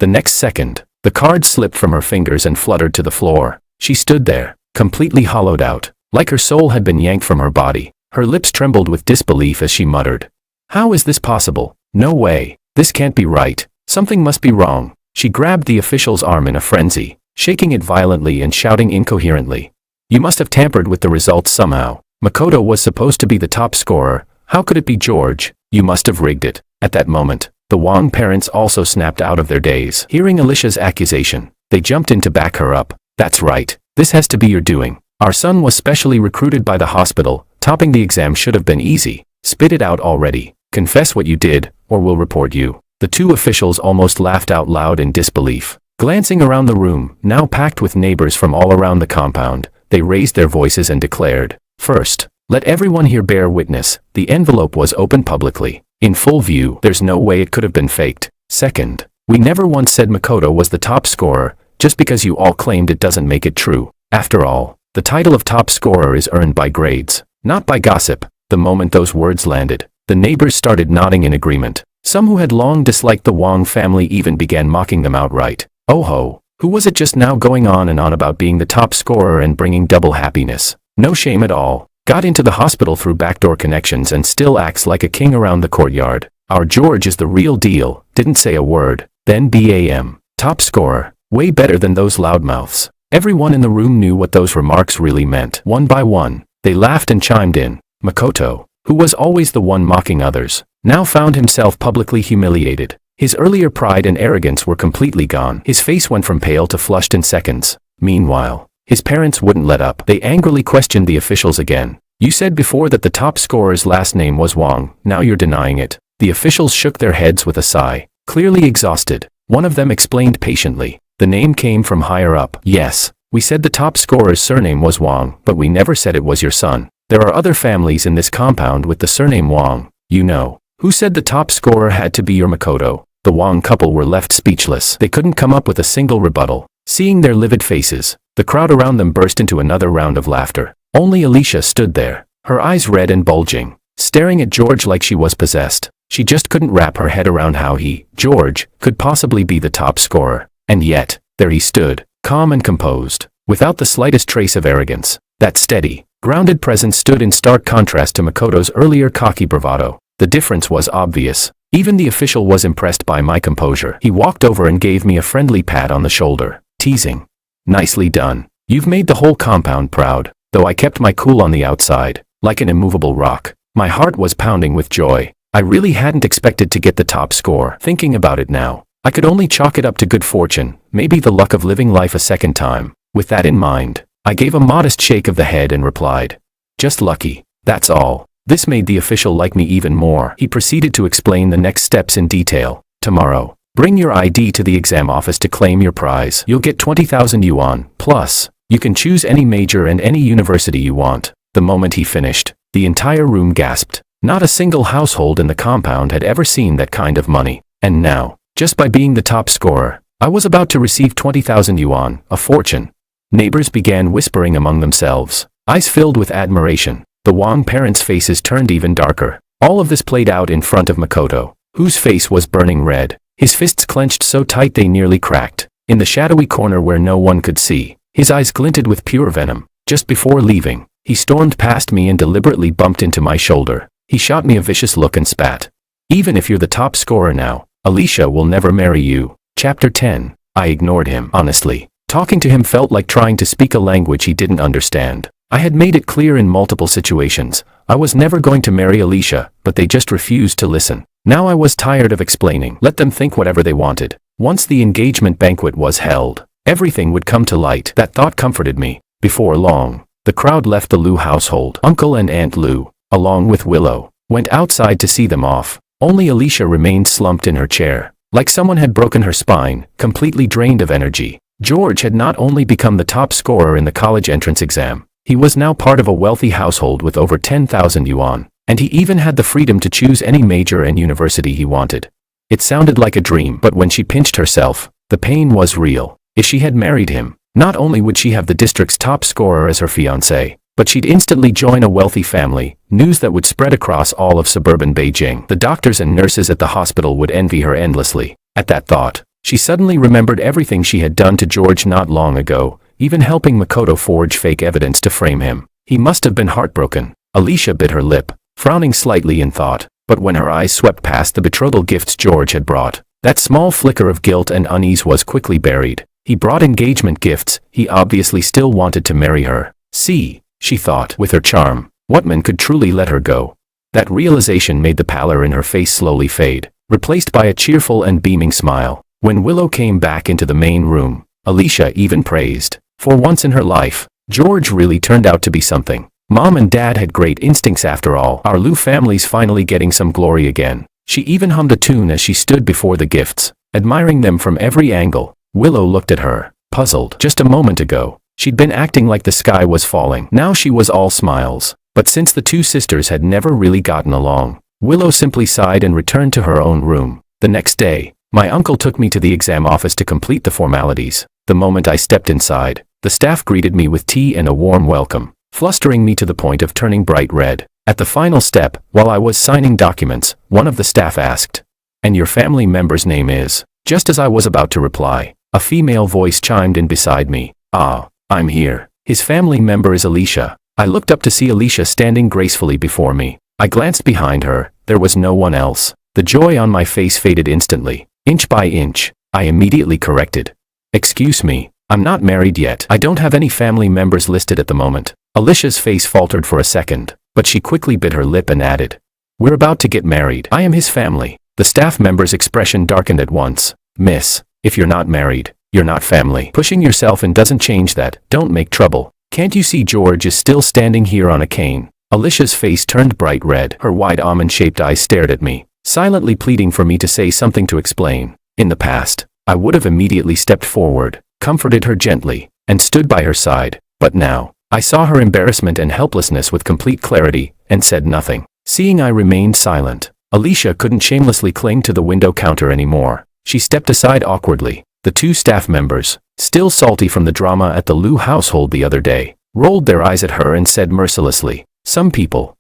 The next second, the card slipped from her fingers and fluttered to the floor. She stood there, completely hollowed out, like her soul had been yanked from her body. Her lips trembled with disbelief as she muttered, "How is this possible? No way. This can't be right. Something must be wrong." She grabbed the official's arm in a frenzy, shaking it violently and shouting incoherently, "You must have tampered with the results somehow. Makoto was supposed to be the top scorer. How could it be George? You must have rigged it." At that moment, the Wang parents also snapped out of their daze. Hearing Alicia's accusation, they jumped in to back her up. "That's right. This has to be your doing. Our son was specially recruited by the hospital. Topping the exam should have been easy. Spit it out already. Confess what you did, or we'll report you." The two officials almost laughed out loud in disbelief. Glancing around the room, now packed with neighbors from all around the compound, they raised their voices and declared, "First, let everyone here bear witness. The envelope was opened publicly, in full view. There's no way it could have been faked. Second, we never once said Makoto was the top scorer. Just because you all claimed it doesn't make it true. After all, the title of top scorer is earned by grades, not by gossip." The moment those words landed, the neighbors started nodding in agreement. Some who had long disliked the Wang family even began mocking them outright. Oh ho, who was it just now going on and on about being the top scorer and bringing double happiness? No shame at all. Got into the hospital through backdoor connections and still acts like a king around the courtyard. Our George is the real deal, didn't say a word. Then BAM. Top scorer. Way better than those loudmouths. Everyone in the room knew what those remarks really meant. One by one, they laughed and chimed in. Makoto, who was always the one mocking others, now found himself publicly humiliated. His earlier pride and arrogance were completely gone. His face went from pale to flushed in seconds. Meanwhile, his parents wouldn't let up. They angrily questioned the officials again. "You said before that the top scorer's last name was Wang. Now you're denying it." The officials shook their heads with a sigh, clearly exhausted. One of them explained patiently, "The name came from higher up. Yes, we said the top scorer's surname was Wang, but we never said it was your son. There are other families in this compound with the surname Wang, you know. Who said the top scorer had to be your Makoto?" The Wang couple were left speechless. They couldn't come up with a single rebuttal. Seeing their livid faces, the crowd around them burst into another round of laughter. Only Alicia stood there, her eyes red and bulging, staring at George like she was possessed. She just couldn't wrap her head around how he, George, could possibly be the top scorer. And yet, there he stood, calm and composed, without the slightest trace of arrogance. That steady, grounded presence stood in stark contrast to Makoto's earlier cocky bravado. The difference was obvious. Even the official was impressed by my composure. He walked over and gave me a friendly pat on the shoulder, teasing. Nicely done. You've made the whole compound proud, though I kept my cool on the outside, like an immovable rock. My heart was pounding with joy. I really hadn't expected to get the top score. Thinking about it now, I could only chalk it up to good fortune, maybe the luck of living life a second time. With that in mind, I gave a modest shake of the head and replied, just lucky, that's all. This made the official like me even more. He proceeded to explain the next steps in detail. Tomorrow, bring your ID to the exam office to claim your prize. You'll get 20,000 yuan, plus, you can choose any major and any university you want. The moment he finished, the entire room gasped. Not a single household in the compound had ever seen that kind of money. And now, just by being the top scorer, I was about to receive 20,000 yuan, a fortune. Neighbors began whispering among themselves, eyes filled with admiration. The Wang parents' faces turned even darker. All of this played out in front of Makoto, whose face was burning red. His fists clenched so tight they nearly cracked. In the shadowy corner where no one could see, his eyes glinted with pure venom. Just before leaving, he stormed past me and deliberately bumped into my shoulder. He shot me a vicious look and spat. Even if you're the top scorer now, Alicia will never marry you. Chapter 10. I ignored him, honestly. Talking to him felt like trying to speak a language he didn't understand. I had made it clear in multiple situations, I was never going to marry Alicia, but they just refused to listen. Now I was tired of explaining. Let them think whatever they wanted. Once the engagement banquet was held, everything would come to light. That thought comforted me. Before long, the crowd left the Liu household. Uncle and Aunt Liu, along with Willow, went outside to see them off. Only Alicia remained slumped in her chair, like someone had broken her spine, completely drained of energy. George had not only become the top scorer in the college entrance exam, he was now part of a wealthy household with over 10,000 yuan, and he even had the freedom to choose any major and university he wanted. It sounded like a dream, but when she pinched herself, the pain was real. If she had married him, not only would she have the district's top scorer as her fiancé, but she'd instantly join a wealthy family, news that would spread across all of suburban Beijing. The doctors and nurses at the hospital would envy her endlessly. At that thought, she suddenly remembered everything she had done to George not long ago, even helping Makoto forge fake evidence to frame him. He must have been heartbroken. Alicia bit her lip, frowning slightly in thought, but when her eyes swept past the betrothal gifts George had brought, that small flicker of guilt and unease was quickly buried. He brought engagement gifts, he obviously still wanted to marry her. See, she thought, with her charm, what man could truly let her go? That realization made the pallor in her face slowly fade, replaced by a cheerful and beaming smile. When Willow came back into the main room, Alicia even praised. For once in her life, George really turned out to be something. Mom and Dad had great instincts after all. Our Liu family's finally getting some glory again. She even hummed a tune as she stood before the gifts, admiring them from every angle. Willow looked at her, puzzled. Just a moment ago, she'd been acting like the sky was falling. Now she was all smiles. But since the two sisters had never really gotten along, Willow simply sighed and returned to her own room. The next day, my uncle took me to the exam office to complete the formalities. The moment I stepped inside, the staff greeted me with tea and a warm welcome, flustering me to the point of turning bright red. At the final step, while I was signing documents, one of the staff asked, "And your family member's name is?" Just as I was about to reply, a female voice chimed in beside me. "Ah, I'm here. His family member is Alicia." I looked up to see Alicia standing gracefully before me. I glanced behind her. There was no one else. The joy on my face faded instantly. Inch by inch, I immediately corrected. "Excuse me, I'm not married yet. I don't have any family members listed at the moment." Alicia's face faltered for a second, but she quickly bit her lip and added, "We're about to get married. I am his family." The staff member's expression darkened at once. "Miss, if you're not married, you're not family. Pushing yourself in doesn't change that. Don't make trouble. Can't you see George is still standing here on a cane?" Alicia's face turned bright red. Her wide almond-shaped eyes stared at me, silently pleading for me to say something to explain. In the past, I would have immediately stepped forward, comforted her gently, and stood by her side. But now, I saw her embarrassment and helplessness with complete clarity, and said nothing. Seeing I remained silent, Alicia couldn't shamelessly cling to the window counter anymore. She stepped aside awkwardly. The two staff members, still salty from the drama at the Liu household the other day, rolled their eyes at her and said mercilessly, "Some people,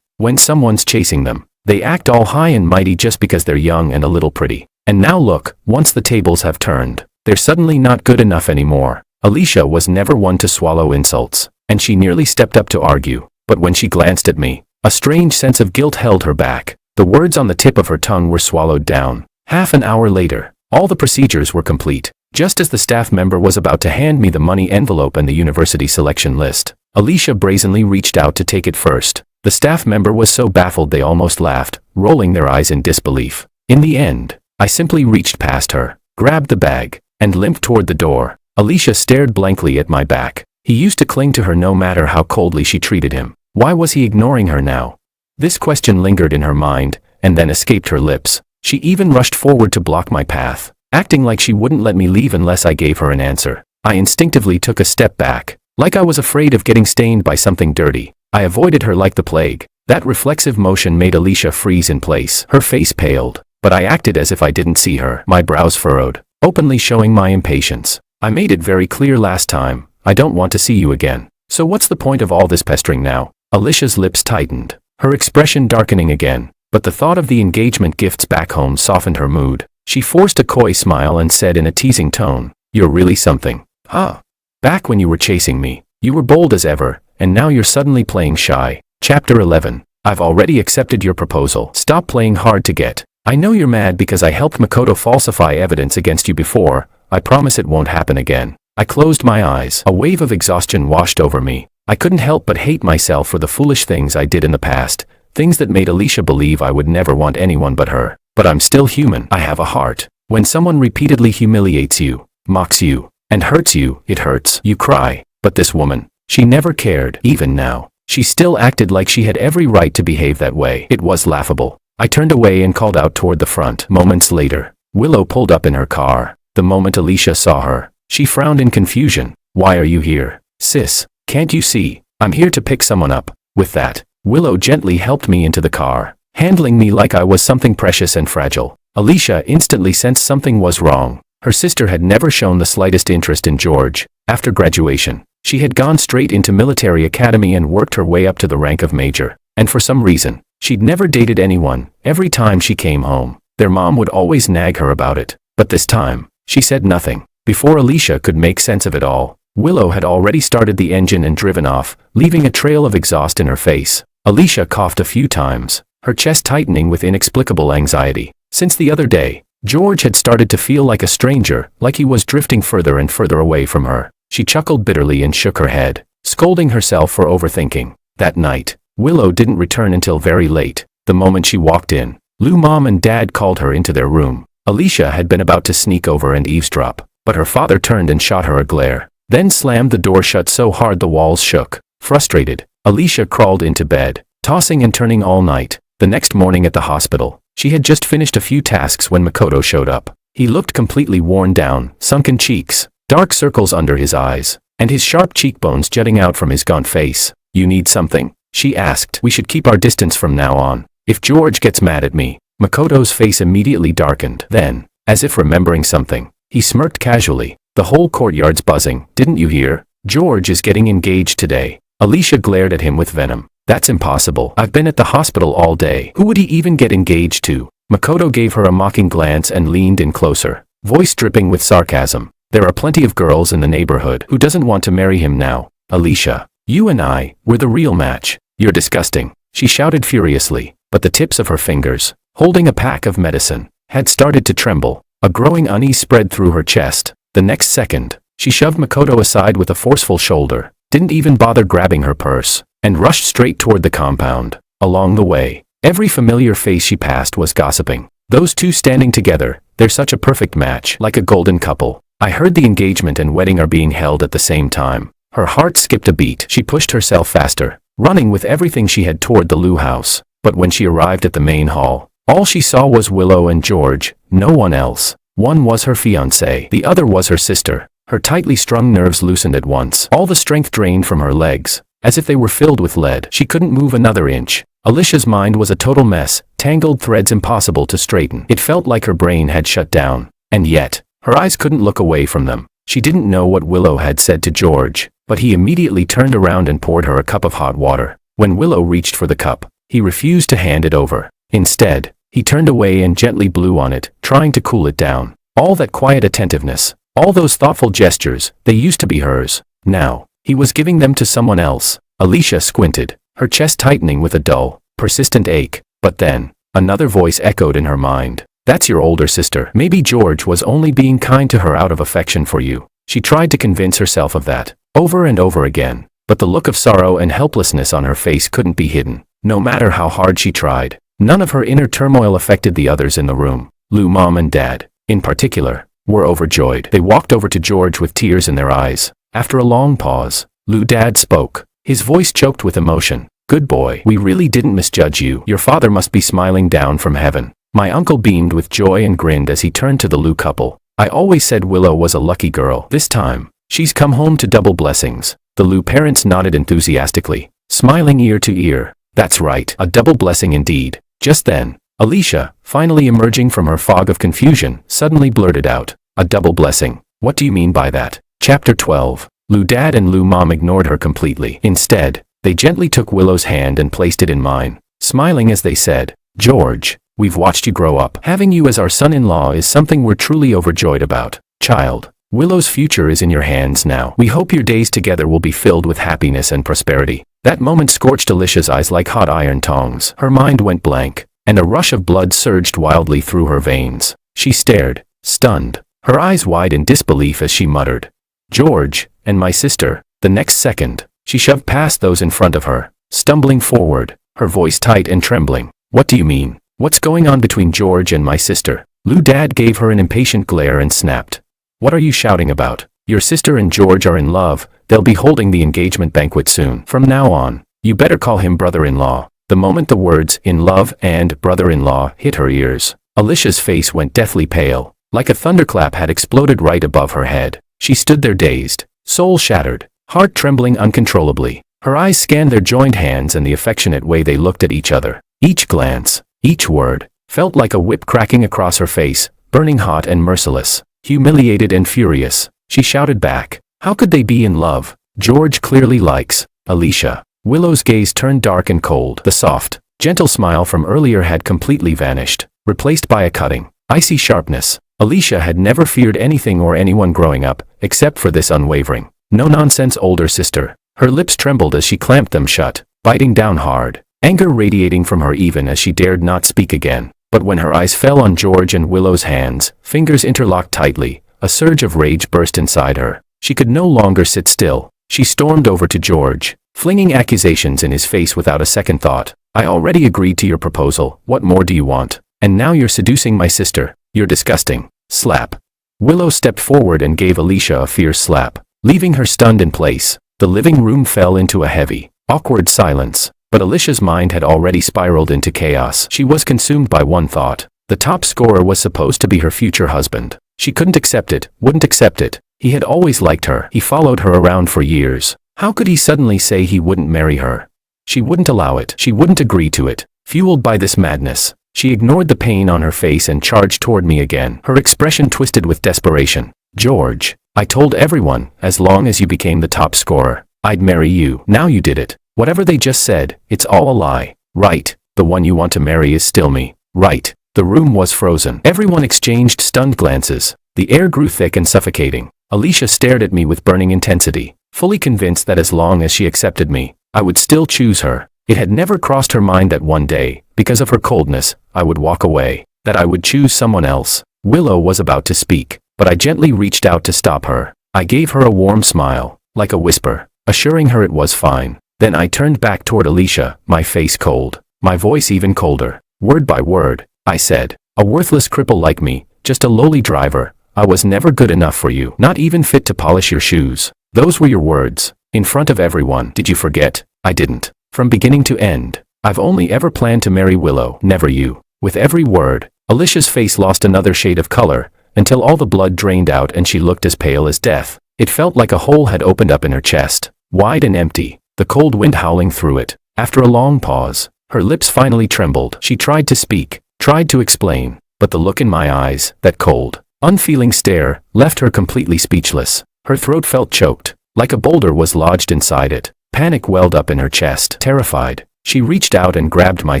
when someone's chasing them, they act all high and mighty just because they're young and a little pretty. And now look, once the tables have turned, they're suddenly not good enough anymore." Alicia was never one to swallow insults, and she nearly stepped up to argue. But when she glanced at me, a strange sense of guilt held her back. The words on the tip of her tongue were swallowed down. Half an hour later, all the procedures were complete. Just as the staff member was about to hand me the money envelope and the university selection list, Alicia brazenly reached out to take it first. The staff member was so baffled they almost laughed, rolling their eyes in disbelief. In the end, I simply reached past her, grabbed the bag, and limped toward the door. Alicia stared blankly at my back. He used to cling to her no matter how coldly she treated him. Why was he ignoring her now? This question lingered in her mind, and then escaped her lips. She even rushed forward to block my path, acting like she wouldn't let me leave unless I gave her an answer. I instinctively took a step back, like I was afraid of getting stained by something dirty. I avoided her like the plague. That reflexive motion made Alicia freeze in place. Her face paled, but I acted as if I didn't see her. My brows furrowed, openly showing my impatience. I made it very clear last time, I don't want to see you again. So what's the point of all this pestering now? Alicia's lips tightened, her expression darkening again, but the thought of the engagement gifts back home softened her mood. She forced a coy smile and said in a teasing tone, "You're really something. Huh? Back when you were chasing me, you were bold as ever, and now you're suddenly playing shy." Chapter 11. I've already accepted your proposal. Stop playing hard to get. I know you're mad because I helped Makoto falsify evidence against you before. I promise it won't happen again. I closed my eyes. A wave of exhaustion washed over me. I couldn't help but hate myself for the foolish things I did in the past, things that made Alicia believe I would never want anyone but her. But I'm still human. I have a heart. When someone repeatedly humiliates you, mocks you, and hurts you, it hurts. You cry. But this woman, she never cared. Even now, she still acted like she had every right to behave that way. It was laughable. I turned away and called out toward the front. Moments later, Willow pulled up in her car. The moment Alicia saw her, she frowned in confusion. "Why are you here, sis? Can't you see? I'm here to pick someone up." With that, Willow gently helped me into the car, handling me like I was something precious and fragile. Alicia instantly sensed something was wrong. Her sister had never shown the slightest interest in George. After graduation, she had gone straight into military academy and worked her way up to the rank of major. And for some reason, she'd never dated anyone. Every time she came home, their mom would always nag her about it. But this time, she said nothing. Before Alicia could make sense of it all, Willow had already started the engine and driven off, leaving a trail of exhaust in her face. Alicia coughed a few times, her chest tightening with inexplicable anxiety. Since the other day, George had started to feel like a stranger, like he was drifting further and further away from her. She chuckled bitterly and shook her head, scolding herself for overthinking. That night, Willow didn't return until very late. The moment she walked in, Lou Mom and Dad called her into their room. Alicia had been about to sneak over and eavesdrop, but her father turned and shot her a glare, then slammed the door shut so hard the walls shook. Frustrated, Alicia crawled into bed, tossing and turning all night. The next morning at the hospital, she had just finished a few tasks when Makoto showed up. He looked completely worn down, sunken cheeks, dark circles under his eyes, and his sharp cheekbones jutting out from his gaunt face. "You need something?" she asked. "We should keep our distance from now on. If George gets mad at me." Makoto's face immediately darkened. Then, as if remembering something, he smirked casually. "The whole courtyard's buzzing. Didn't you hear? George is getting engaged today." Alicia glared at him with venom. "That's impossible. I've been at the hospital all day. Who would he even get engaged to?" Makoto gave her a mocking glance and leaned in closer, voice dripping with sarcasm. "There are plenty of girls in the neighborhood. Who doesn't want to marry him now? Alicia, you and I, we're the real match." "You're disgusting," she shouted furiously, but the tips of her fingers, holding a pack of medicine, had started to tremble. A growing unease spread through her chest. The next second, she shoved Makoto aside with a forceful shoulder, didn't even bother grabbing her purse, and rushed straight toward the compound. Along the way, every familiar face she passed was gossiping. "Those two standing together, they're such a perfect match, like a golden couple. I heard the engagement and wedding are being held at the same time." Her heart skipped a beat. She pushed herself faster, running with everything she had toward the Liu house. But when she arrived at the main hall, all she saw was Willow and George, no one else. One was her fiancé, the other was her sister. Her tightly strung nerves loosened at once. All the strength drained from her legs, as if they were filled with lead. She couldn't move another inch. Alicia's mind was a total mess, tangled threads impossible to straighten. It felt like her brain had shut down. And yet, her eyes couldn't look away from them. She didn't know what Willow had said to George, but he immediately turned around and poured her a cup of hot water. When Willow reached for the cup, he refused to hand it over. Instead, he turned away and gently blew on it, trying to cool it down. All that quiet attentiveness, all those thoughtful gestures, they used to be hers. Now, he was giving them to someone else. Alicia squinted, her chest tightening with a dull, persistent ache. But then, Another voice echoed in her mind. That's your older sister. Maybe George was only being kind to her out of affection for you. She tried to convince herself of that, over and over again. But the look of sorrow and helplessness on her face couldn't be hidden, no matter how hard she tried. None of her inner turmoil affected the others in the room. Lou Mom and Dad, in particular, were overjoyed. They walked over to George with tears in their eyes. After a long pause, Lou Dad spoke, his voice choked with emotion. Good boy, we really didn't misjudge you. Your father must be smiling down from heaven. My uncle beamed with joy and grinned as he turned to the Lou couple. I always said Willow was a lucky girl. This time, she's come home to double blessings. The Lou parents nodded enthusiastically, smiling ear to ear. That's right, a double blessing indeed. Just then, Alicia, finally emerging from her fog of confusion, suddenly blurted out, a double blessing. What do you mean by that? Chapter 12. Lou Dad and Lou Mom ignored her completely. Instead, they gently took Willow's hand and placed it in mine, smiling as they said, George, we've watched you grow up. Having you as our son-in-law is something we're truly overjoyed about. Child, Willow's future is in your hands now. We hope your days together will be filled with happiness and prosperity. That moment scorched Alicia's eyes like hot iron tongs. Her mind went blank, and a rush of blood surged wildly through her veins. She stared, stunned, her eyes wide in disbelief as she muttered, George, and my sister. The next second, she shoved past those in front of her, stumbling forward, her voice tight and trembling. What do you mean? What's going on between George and my sister? Lou Dad gave her an impatient glare and snapped. What are you shouting about? Your sister and George are in love. They'll be holding the engagement banquet soon. From now on, you better call him brother-in-law. The moment the words in love and brother-in-law hit her ears, Alicia's face went deathly pale, like a thunderclap had exploded right above her head. She stood there dazed, soul shattered, heart trembling uncontrollably. Her eyes scanned their joined hands and the affectionate way they looked at each other. Each glance, each word, felt like a whip cracking across her face, burning hot and merciless. Humiliated and furious, she shouted back, how could they be in love? George clearly likes Alicia. Willow's gaze turned dark and cold. The soft, gentle smile from earlier had completely vanished, replaced by a cutting, icy sharpness. Alicia had never feared anything or anyone growing up, except for this unwavering, no-nonsense older sister. Her lips trembled as she clamped them shut, biting down hard, anger radiating from her even as she dared not speak again. But when her eyes fell on George and Willow's hands, fingers interlocked tightly, a surge of rage burst inside her. She could no longer sit still. She stormed over to George, flinging accusations in his face without a second thought. I already agreed to your proposal. What more do you want? And now you're seducing my sister. You're disgusting. Slap. Willow stepped forward and gave Alicia a fierce slap, leaving her stunned in place. The living room fell into a heavy, awkward silence. But Alicia's mind had already spiraled into chaos. She was consumed by one thought. The top scorer was supposed to be her future husband. She couldn't accept it, wouldn't accept it. He had always liked her. He followed her around for years. How could he suddenly say he wouldn't marry her? She wouldn't allow it. She wouldn't agree to it. Fueled by this madness, she ignored the pain on her face and charged toward me again. Her expression twisted with desperation. George, I told everyone, as long as you became the top scorer, I'd marry you. Now you did it. Whatever they just said, it's all a lie. Right, the one you want to marry is still me. Right. The room was frozen. Everyone exchanged stunned glances. The air grew thick and suffocating. Alicia stared at me with burning intensity, fully convinced that as long as she accepted me, I would still choose her. It had never crossed her mind that one day, because of her coldness, I would walk away, that I would choose someone else. Willow was about to speak, but I gently reached out to stop her. I gave her a warm smile, like a whisper, assuring her it was fine. Then I turned back toward Alicia, my face cold, my voice even colder. Word by word, I said, a worthless cripple like me, just a lowly driver, I was never good enough for you, not even fit to polish your shoes. Those were your words, in front of everyone. Did you forget? I didn't. From beginning to end, I've only ever planned to marry Willow, never you. With every word, Alicia's face lost another shade of color, until all the blood drained out and she looked as pale as death. It felt like a hole had opened up in her chest, wide and empty, the cold wind howling through it. After a long pause, her lips finally trembled. She tried to speak, tried to explain, but the look in my eyes, that cold, unfeeling stare, left her completely speechless. Her throat felt choked, like a boulder was lodged inside it. Panic welled up in her chest. Terrified, she reached out and grabbed my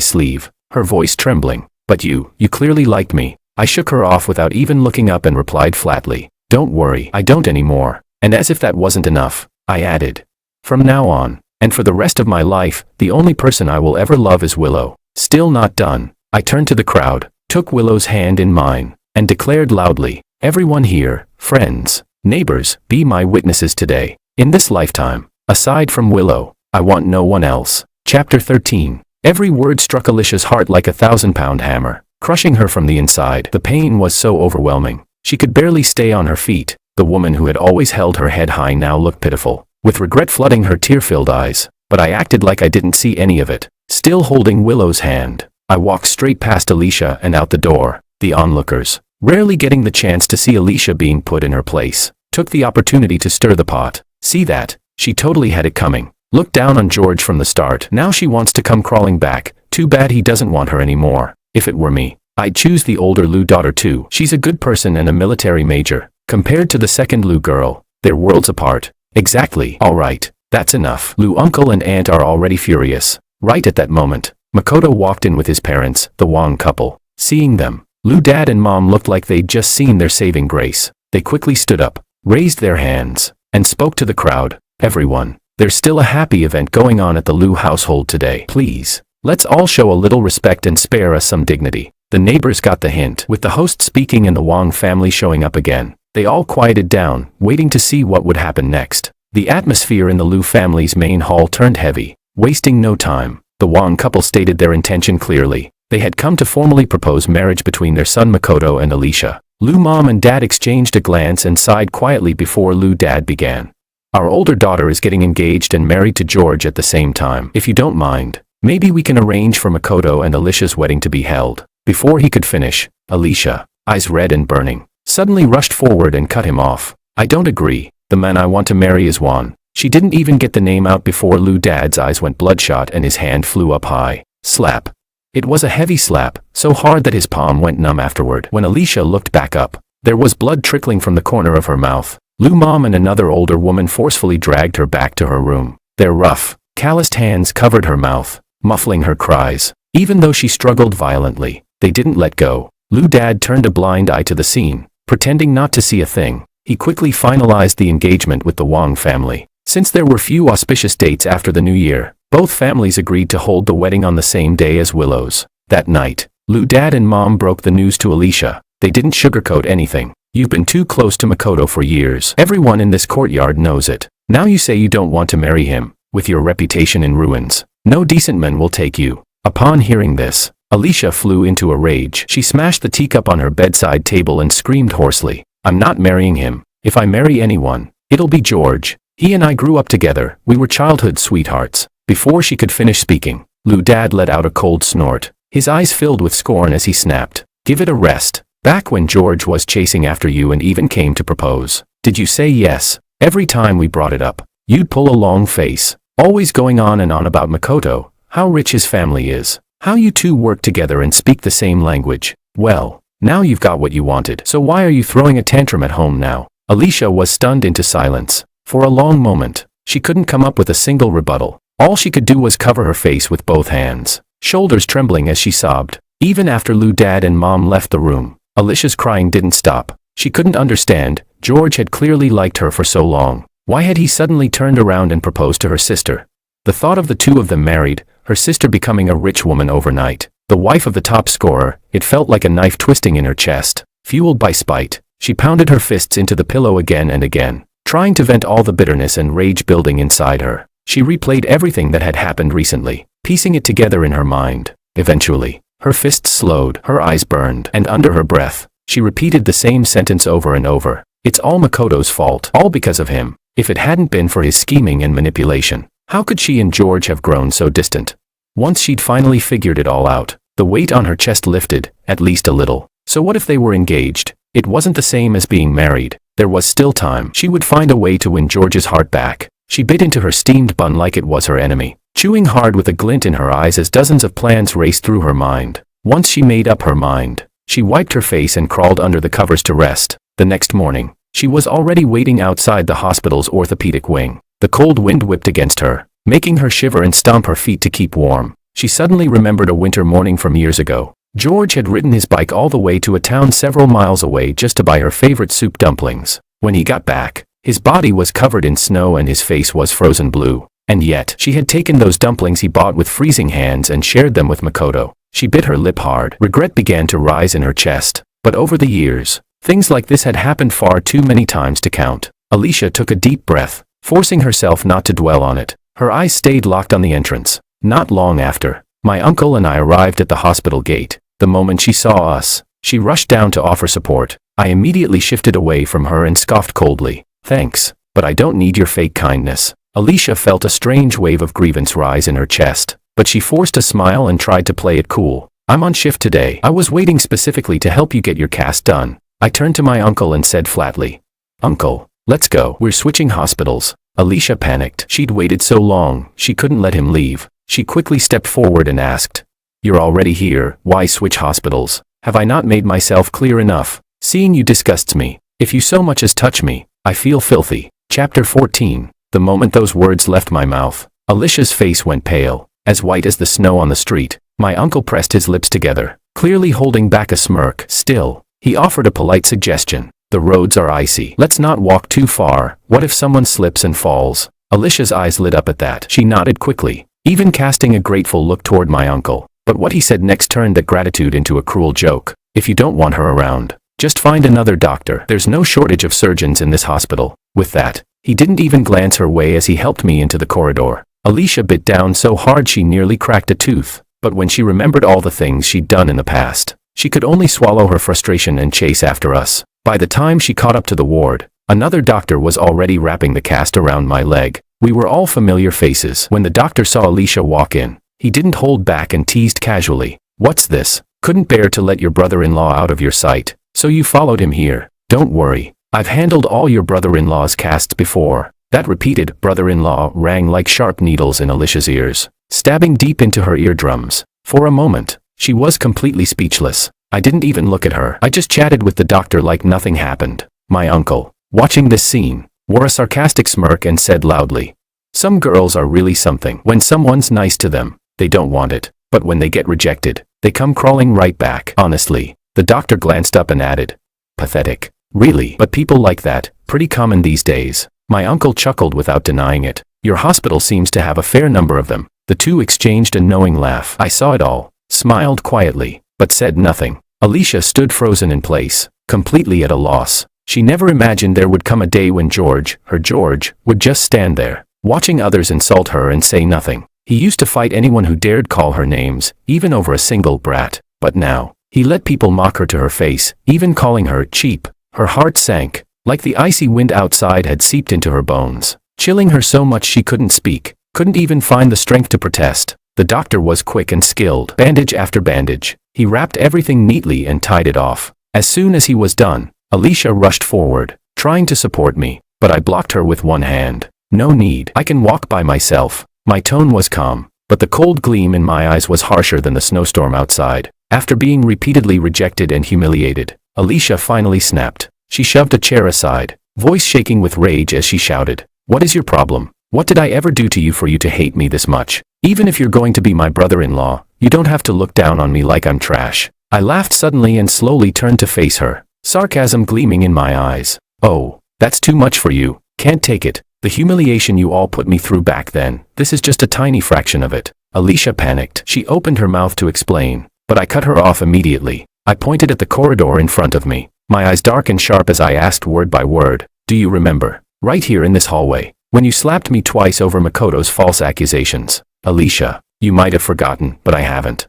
sleeve, her voice trembling. But you clearly like me. I shook her off without even looking up and replied flatly, don't worry, I don't anymore. And as if that wasn't enough, I added, from now on, and for the rest of my life, the only person I will ever love is Willow. Still not done. I turned to the crowd, took Willow's hand in mine, and declared loudly, "Everyone here, friends, neighbors, be my witnesses today. In this lifetime, aside from Willow, I want no one else." Chapter 13. Every word struck Alicia's heart like a 1,000-pound hammer, crushing her from the inside. The pain was so overwhelming. She could barely stay on her feet. The woman who had always held her head high now looked pitiful, with regret flooding her tear-filled eyes. But I acted like I didn't see any of it. Still holding Willow's hand, I walked straight past Alicia and out the door. The onlookers, rarely getting the chance to see Alicia being put in her place, took the opportunity to stir the pot. See that? She totally had it coming. Looked down on George from the start. Now she wants to come crawling back. Too bad he doesn't want her anymore. If it were me, I'd choose the older Lou daughter too. She's a good person and a military major. Compared to the second Lou girl, they're worlds apart. Exactly. All right, that's enough. Lou uncle and aunt are already furious. Right at that moment, Makoto walked in with his parents, the Wong couple. Seeing them, Lou dad and mom looked like they'd just seen their saving grace. They quickly stood up, raised their hands, and spoke to the crowd. "Everyone, there's still a happy event going on at the Lou household today. Please, let's all show a little respect and spare us some dignity." The neighbors got the hint. With the host speaking and the Wong family showing up again, they all quieted down, waiting to see what would happen next. The atmosphere in the Lou family's main hall turned heavy. Wasting no time, the Wong couple stated their intention clearly. They had come to formally propose marriage between their son Makoto and Alicia. Lou mom and dad exchanged a glance and sighed quietly before Lou dad began. "Our older daughter is getting engaged and married to George at the same time. If you don't mind, maybe we can arrange for Makoto and Alicia's wedding to be held." Before he could finish, Alicia, eyes red and burning, suddenly rushed forward and cut him off. "I don't agree. The man I want to marry is Juan." She didn't even get the name out before Lou dad's eyes went bloodshot and his hand flew up high. Slap. It was a heavy slap, so hard that his palm went numb afterward. When Alicia looked back up, there was blood trickling from the corner of her mouth. Lou mom and another older woman forcefully dragged her back to her room. Their rough, calloused hands covered her mouth, muffling her cries. Even though she struggled violently, they didn't let go. Lou dad turned a blind eye to the scene, pretending not to see a thing. He quickly finalized the engagement with the Wong family. Since there were few auspicious dates after the new year, both families agreed to hold the wedding on the same day as Willow's. That night, Lou dad and mom broke the news to Alicia. They didn't sugarcoat anything. "You've been too close to Makoto for years. Everyone in this courtyard knows it. Now you say you don't want to marry him, with your reputation in ruins. No decent man will take you." Upon hearing this, Alicia flew into a rage. She smashed the teacup on her bedside table and screamed hoarsely, "I'm not marrying him. If I marry anyone, it'll be George. He and I grew up together. We were childhood sweethearts." Before she could finish speaking, Lou dad let out a cold snort. His eyes filled with scorn as he snapped, "Give it a rest. Back when George was chasing after you and even came to propose, did you say yes? Every time we brought it up, you'd pull a long face, always going on and on about Makoto, how rich his family is, how you two work together and speak the same language. Well, now you've got what you wanted. So why are you throwing a tantrum at home now?" Alicia was stunned into silence. For a long moment, she couldn't come up with a single rebuttal. All she could do was cover her face with both hands, shoulders trembling as she sobbed. Even after Lou dad and mom left the room, Alicia's crying didn't stop. She couldn't understand. George had clearly liked her for so long. Why had he suddenly turned around and proposed to her sister? The thought of the two of them married, her sister becoming a rich woman overnight, the wife of the top scorer, it felt like a knife twisting in her chest. Fueled by spite, she pounded her fists into the pillow again and again, trying to vent all the bitterness and rage building inside her. She replayed everything that had happened recently, piecing it together in her mind. Eventually, her fists slowed, her eyes burned, and under her breath, she repeated the same sentence over and over. "It's all Makoto's fault, all because of him. If it hadn't been for his scheming and manipulation, how could she and George have grown so distant?" Once she'd finally figured it all out, the weight on her chest lifted, at least a little. So what if they were engaged? It wasn't the same as being married. There was still time. She would find a way to win George's heart back. She bit into her steamed bun like it was her enemy, chewing hard with a glint in her eyes as dozens of plans raced through her mind. Once she made up her mind, she wiped her face and crawled under the covers to rest. The next morning, she was already waiting outside the hospital's orthopedic wing. The cold wind whipped against her, making her shiver and stomp her feet to keep warm. She suddenly remembered a winter morning from years ago. George had ridden his bike all the way to a town several miles away just to buy her favorite soup dumplings. When he got back, his body was covered in snow and his face was frozen blue. And yet, she had taken those dumplings he bought with freezing hands and shared them with Makoto. She bit her lip hard. Regret began to rise in her chest. But over the years, things like this had happened far too many times to count. Alicia took a deep breath, forcing herself not to dwell on it. Her eyes stayed locked on the entrance. Not long after, my uncle and I arrived at the hospital gate. The moment she saw us, she rushed down to offer support. I immediately shifted away from her and scoffed coldly. Thanks, but I don't need your fake kindness. Alicia felt a strange wave of grievance rise in her chest, but she forced a smile and tried to play it cool. I'm on shift today. I was waiting specifically to help you get your cast done. I turned to my uncle and said flatly, Uncle, let's go. We're switching hospitals. Alicia panicked. She'd waited so long, she couldn't let him leave. She quickly stepped forward and asked, You're already here, why switch hospitals? Have I not made myself clear enough? Seeing you disgusts me. If you so much as touch me, I feel filthy. Chapter 14. The moment those words left my mouth, Alicia's face went pale, as white as the snow on the street. My uncle pressed his lips together, clearly holding back a smirk. Still, he offered a polite suggestion. The roads are icy. Let's not walk too far. What if someone slips and falls? Alicia's eyes lit up at that. She nodded quickly, even casting a grateful look toward my uncle. But what he said next turned that gratitude into a cruel joke. If you don't want her around, just find another doctor. There's no shortage of surgeons in this hospital. With that, he didn't even glance her way as he helped me into the corridor. Alicia bit down so hard she nearly cracked a tooth. But when she remembered all the things she'd done in the past, she could only swallow her frustration and chase after us. By the time she caught up to the ward, another doctor was already wrapping the cast around my leg. We were all familiar faces. When the doctor saw Alicia walk in, he didn't hold back and teased casually. What's this? Couldn't bear to let your brother-in-law out of your sight, so you followed him here. Don't worry, I've handled all your brother-in-law's casts before. That repeated brother-in-law rang like sharp needles in Alicia's ears, stabbing deep into her eardrums. For a moment, she was completely speechless. I didn't even look at her. I just chatted with the doctor like nothing happened. My uncle, watching this scene, wore a sarcastic smirk and said loudly, Some girls are really something. When someone's nice to them, they don't want it. But when they get rejected, they come crawling right back. Honestly, the doctor glanced up and added, Pathetic. Really? But people like that, pretty common these days. My uncle chuckled without denying it. Your hospital seems to have a fair number of them. The two exchanged a knowing laugh. I saw it all, smiled quietly, but said nothing. Alicia stood frozen in place, completely at a loss. She never imagined there would come a day when George, her George, would just stand there, watching others insult her and say nothing. He used to fight anyone who dared call her names, even over a single brat. But now, he let people mock her to her face, even calling her cheap. Her heart sank, like the icy wind outside had seeped into her bones, chilling her so much she couldn't speak, couldn't even find the strength to protest. The doctor was quick and skilled. Bandage after bandage, he wrapped everything neatly and tied it off. As soon as he was done, Alicia rushed forward, trying to support me, but I blocked her with one hand. No need. I can walk by myself. My tone was calm, but the cold gleam in my eyes was harsher than the snowstorm outside. After being repeatedly rejected and humiliated, Alicia finally snapped. She shoved a chair aside, voice shaking with rage as she shouted, What is your problem? What did I ever do to you for you to hate me this much? Even if you're going to be my brother-in-law, you don't have to look down on me like I'm trash. I laughed suddenly and slowly turned to face her, sarcasm gleaming in my eyes. Oh, that's too much for you. Can't take it. The humiliation you all put me through back then, this is just a tiny fraction of it. Alicia panicked. She opened her mouth to explain, but I cut her off immediately. I pointed at the corridor in front of me, my eyes dark and sharp as I asked word by word, Do you remember? Right here in this hallway, when you slapped me twice over Makoto's false accusations. Alicia, you might have forgotten, but I haven't.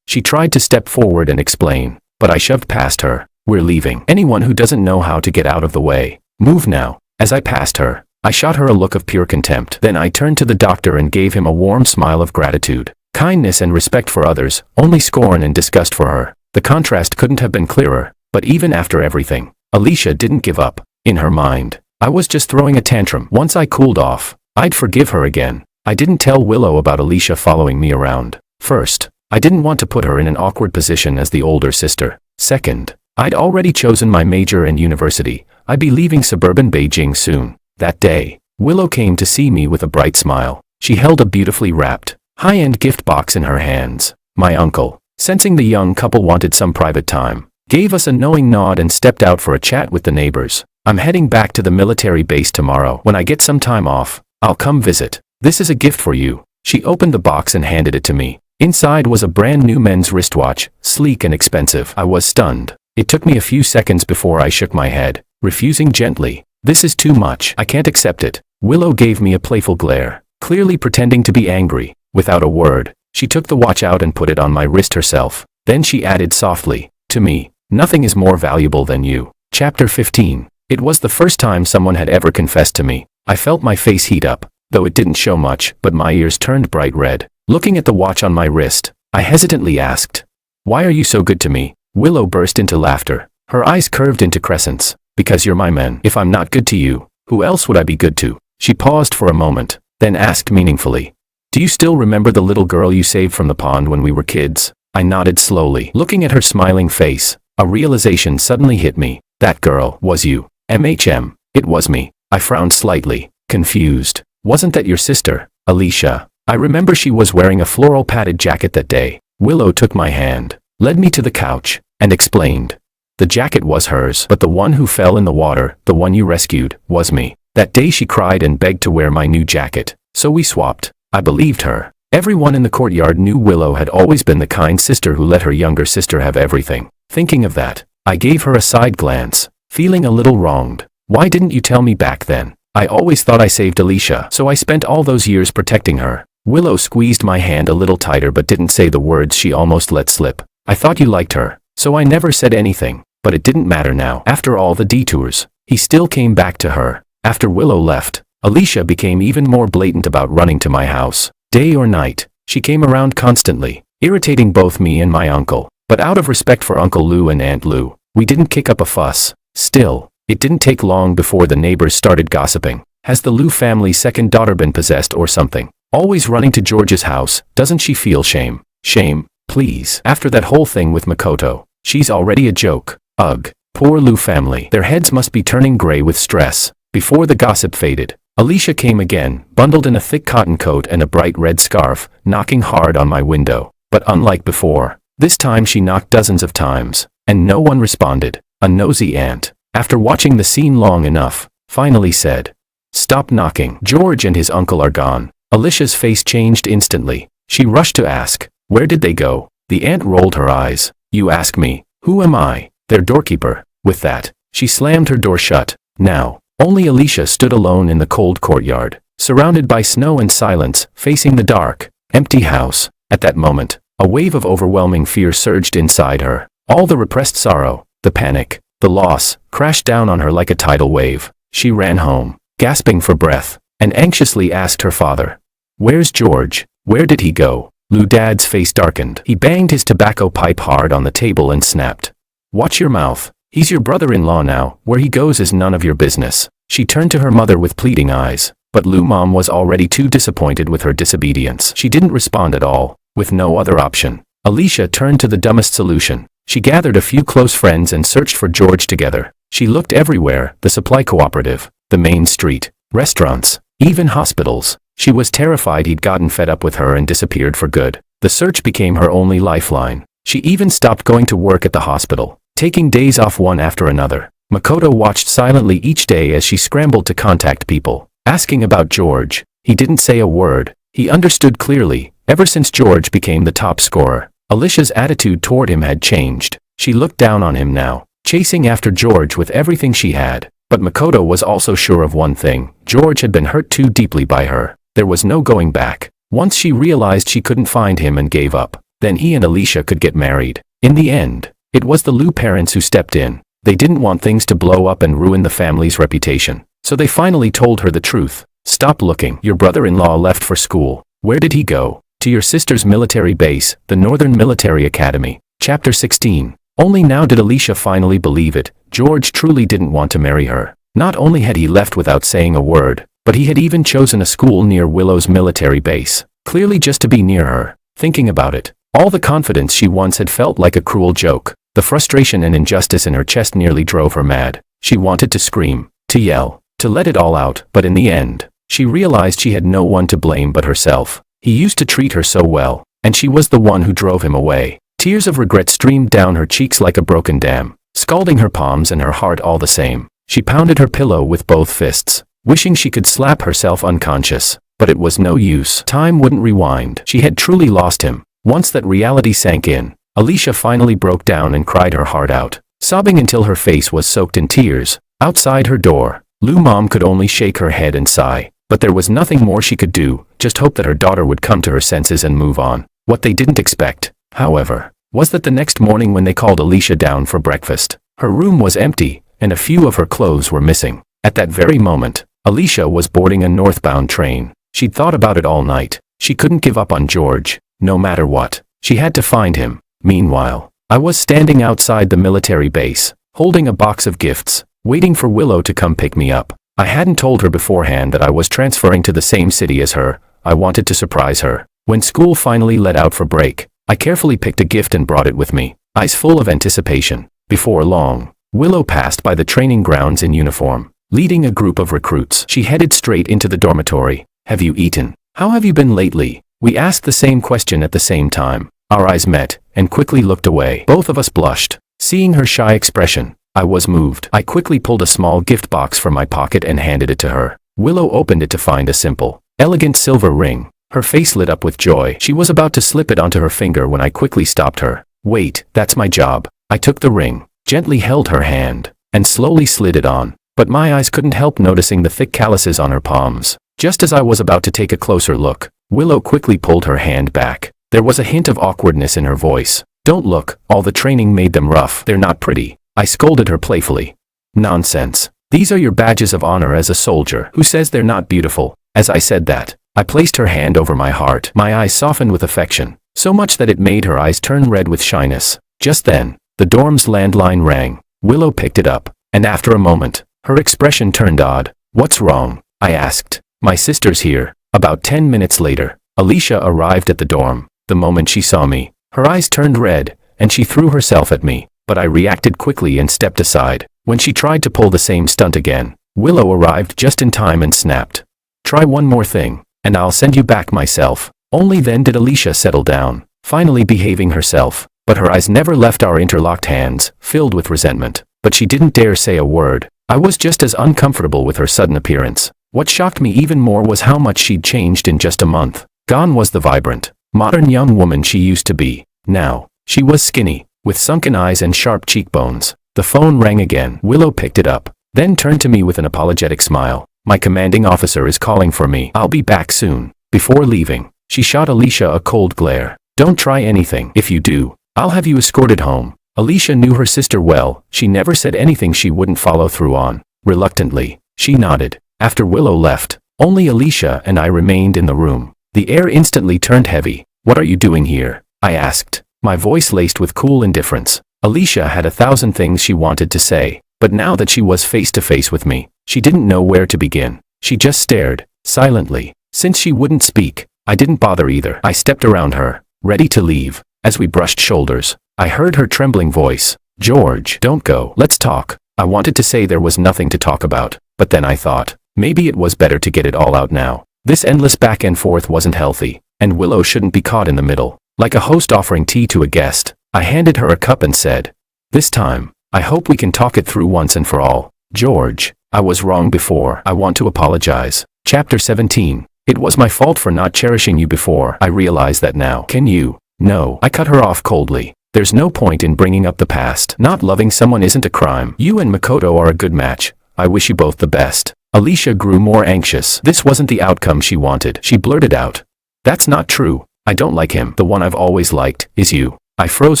She tried to step forward and explain, but I shoved past her. We're leaving. Anyone who doesn't know how to get out of the way, move now. As I passed her, I shot her a look of pure contempt. Then I turned to the doctor and gave him a warm smile of gratitude. Kindness and respect for others, only scorn and disgust for her. The contrast couldn't have been clearer, but even after everything, Alicia didn't give up. In her mind, I was just throwing a tantrum. Once I cooled off, I'd forgive her again. I didn't tell Willow about Alicia following me around. First, I didn't want to put her in an awkward position as the older sister. Second, I'd already chosen my major and university. I'd be leaving suburban Beijing soon. That day, Willow came to see me with a bright smile. She held a beautifully wrapped, high-end gift box in her hands. My uncle, sensing the young couple wanted some private time, gave us a knowing nod and stepped out for a chat with the neighbors. I'm heading back to the military base tomorrow. When I get some time off, I'll come visit. This is a gift for you. She opened the box and handed it to me. Inside was a brand new men's wristwatch, sleek and expensive. I was stunned. It took me a few seconds before I shook my head, refusing gently. This is too much. I can't accept it. Willow gave me a playful glare, clearly pretending to be angry. Without a word, she took the watch out and put it on my wrist herself. Then she added softly, to me, nothing is more valuable than you. Chapter 15. It was the first time someone had ever confessed to me. I felt my face heat up, though it didn't show much, but my ears turned bright red. Looking at the watch on my wrist, I hesitantly asked, "Why are you so good to me?" Willow burst into laughter. Her eyes curved into crescents. "Because you're my man. If I'm not good to you, who else would I be good to?" She paused for a moment, then asked meaningfully, "Do you still remember the little girl you saved from the pond when we were kids?" I nodded slowly. Looking at her smiling face, a realization suddenly hit me. That girl was you. It was me. I frowned slightly, confused. "Wasn't that your sister, Alicia?" I remember she was wearing a floral padded jacket that day. Willow took my hand, led me to the couch, and explained. The jacket was hers, but the one who fell in the water, the one you rescued, was me. That day she cried and begged to wear my new jacket, so we swapped. I believed her. Everyone in the courtyard knew Willow had always been the kind sister who let her younger sister have everything. Thinking of that, I gave her a side glance, feeling a little wronged. "Why didn't you tell me back then? I always thought I saved Alicia, so I spent all those years protecting her." Willow squeezed my hand a little tighter but didn't say the words she almost let slip. "I thought you liked her, so I never said anything, but it didn't matter now. After all the detours, he still came back to her." After Willow left, Alicia became even more blatant about running to my house. Day or night, she came around constantly, irritating both me and my uncle. But out of respect for Uncle Lou and Aunt Lou, we didn't kick up a fuss. Still, it didn't take long before the neighbors started gossiping. Has the Lou family's second daughter been possessed or something? Always running to George's house, doesn't she feel shame? Shame, please. After that whole thing with Makoto, she's already a joke. Ugh, poor Lou family. Their heads must be turning gray with stress. Before the gossip faded, Alicia came again, bundled in a thick cotton coat and a bright red scarf, knocking hard on my window. But unlike before, this time she knocked dozens of times, and no one responded. A nosy aunt, after watching the scene long enough, finally said, "Stop knocking. George and his uncle are gone." Alicia's face changed instantly. She rushed to ask, "Where did they go?" The aunt rolled her eyes. "You ask me. Who am I? Their doorkeeper." With that, she slammed her door shut. Now, only Alicia stood alone in the cold courtyard, surrounded by snow and silence, facing the dark, empty house. At that moment, a wave of overwhelming fear surged inside her. All the repressed sorrow, the panic, the loss, crashed down on her like a tidal wave. She ran home, gasping for breath, and anxiously asked her father, "Where's George? Where did he go?" Lou Dad's face darkened. He banged his tobacco pipe hard on the table and snapped, "Watch your mouth. He's your brother-in-law now. Where he goes is none of your business." She turned to her mother with pleading eyes, but Lou Mom was already too disappointed with her disobedience. She didn't respond at all. With no other option, Alicia turned to the dumbest solution. She gathered a few close friends and searched for George together. She looked everywhere, the supply cooperative, the main street, restaurants, even hospitals. She was terrified he'd gotten fed up with her and disappeared for good. The search became her only lifeline. She even stopped going to work at the hospital, taking days off one after another. Makoto watched silently each day as she scrambled to contact people, asking about George. He didn't say a word. He understood clearly. Ever since George became the top scorer, Alicia's attitude toward him had changed. She looked down on him now, chasing after George with everything she had. But Makoto was also sure of one thing. George had been hurt too deeply by her. There was no going back. Once she realized she couldn't find him and gave up, then he and Alicia could get married. In the end, it was the Lou parents who stepped in. They didn't want things to blow up and ruin the family's reputation. So they finally told her the truth. "Stop looking. Your brother-in-law left for school." "Where did he go?" "To your sister's military base, the Northern Military Academy." Chapter 16. Only now did Alicia finally believe it. George truly didn't want to marry her. Not only had he left without saying a word, but he had even chosen a school near Willow's military base, clearly just to be near her. Thinking about it, all the confidence she once had felt like a cruel joke. The frustration and injustice in her chest nearly drove her mad. She wanted to scream, to yell, to let it all out, but in the end, she realized she had no one to blame but herself. He used to treat her so well, and she was the one who drove him away. Tears of regret streamed down her cheeks like a broken dam, scalding her palms and her heart all the same. She pounded her pillow with both fists, wishing she could slap herself unconscious. But it was no use. Time wouldn't rewind. She had truly lost him. Once that reality sank in, Alicia finally broke down and cried her heart out, sobbing until her face was soaked in tears. Outside her door, Lou Mom could only shake her head and sigh, but there was nothing more she could do, just hope that her daughter would come to her senses and move on. What they didn't expect, however, was that the next morning when they called Alicia down for breakfast, her room was empty, and a few of her clothes were missing. At that very moment, Alicia was boarding a northbound train. She'd thought about it all night. She couldn't give up on George, no matter what. She had to find him. Meanwhile, I was standing outside the military base, holding a box of gifts, waiting for Willow to come pick me up. I hadn't told her beforehand that I was transferring to the same city as her. I wanted to surprise her. When school finally let out for break, I carefully picked a gift and brought it with me, eyes full of anticipation. Before long, Willow passed by the training grounds in uniform, leading a group of recruits. She headed straight into the dormitory. "Have you eaten? How have you been lately?" We asked the same question at the same time. Our eyes met, and quickly looked away. Both of us blushed. Seeing her shy expression, I was moved. I quickly pulled a small gift box from my pocket and handed it to her. Willow opened it to find a simple, elegant silver ring. Her face lit up with joy. She was about to slip it onto her finger when I quickly stopped her. "Wait, that's my job." I took the ring, gently held her hand, and slowly slid it on. But my eyes couldn't help noticing the thick calluses on her palms. Just as I was about to take a closer look, Willow quickly pulled her hand back. There was a hint of awkwardness in her voice. "Don't look, all the training made them rough. They're not pretty." I scolded her playfully. "Nonsense. These are your badges of honor as a soldier. Who says they're not beautiful?" As I said that, I placed her hand over my heart. My eyes softened with affection, so much that it made her eyes turn red with shyness. Just then, the dorm's landline rang. Willow picked it up, and after a moment, her expression turned odd. "What's wrong?" I asked. "My sister's here." About 10 minutes later, Alicia arrived at the dorm. The moment she saw me, her eyes turned red, and she threw herself at me, but I reacted quickly and stepped aside. When she tried to pull the same stunt again, Willow arrived just in time and snapped, "Try one more thing, and I'll send you back myself." Only then did Alicia settle down, finally behaving herself, but her eyes never left our interlocked hands, filled with resentment. But she didn't dare say a word. I was just as uncomfortable with her sudden appearance. What shocked me even more was how much she'd changed in just a month. Gone was the vibrant, modern young woman she used to be. Now, she was skinny, with sunken eyes and sharp cheekbones. The phone rang again. Willow picked it up, then turned to me with an apologetic smile. "My commanding officer is calling for me. I'll be back soon." Before leaving, she shot Alicia a cold glare. "Don't try anything. If you do, I'll have you escorted home." Alicia knew her sister well. She never said anything she wouldn't follow through on. Reluctantly, she nodded. After Willow left, only Alicia and I remained in the room. The air instantly turned heavy. "What are you doing here?" I asked, my voice laced with cool indifference. Alicia had 1,000 things she wanted to say, but now that she was face to face with me, she didn't know where to begin. She just stared, silently. Since she wouldn't speak, I didn't bother either. I stepped around her, ready to leave. As we brushed shoulders, I heard her trembling voice. "George, don't go. Let's talk." I wanted to say there was nothing to talk about, but then I thought, maybe it was better to get it all out now. This endless back and forth wasn't healthy, and Willow shouldn't be caught in the middle. Like a host offering tea to a guest, I handed her a cup and said, "This time, I hope we can talk it through once and for all. George, I was wrong before. I want to apologize." Chapter 17. It was my fault for not cherishing you before. I realize that now. Can you? No. I cut her off coldly. There's no point in bringing up the past. Not loving someone isn't a crime. You and Makoto are a good match. I wish you both the best. Alicia grew more anxious. This wasn't the outcome she wanted. She blurted out, "That's not true. I don't like him. The one I've always liked is you." I froze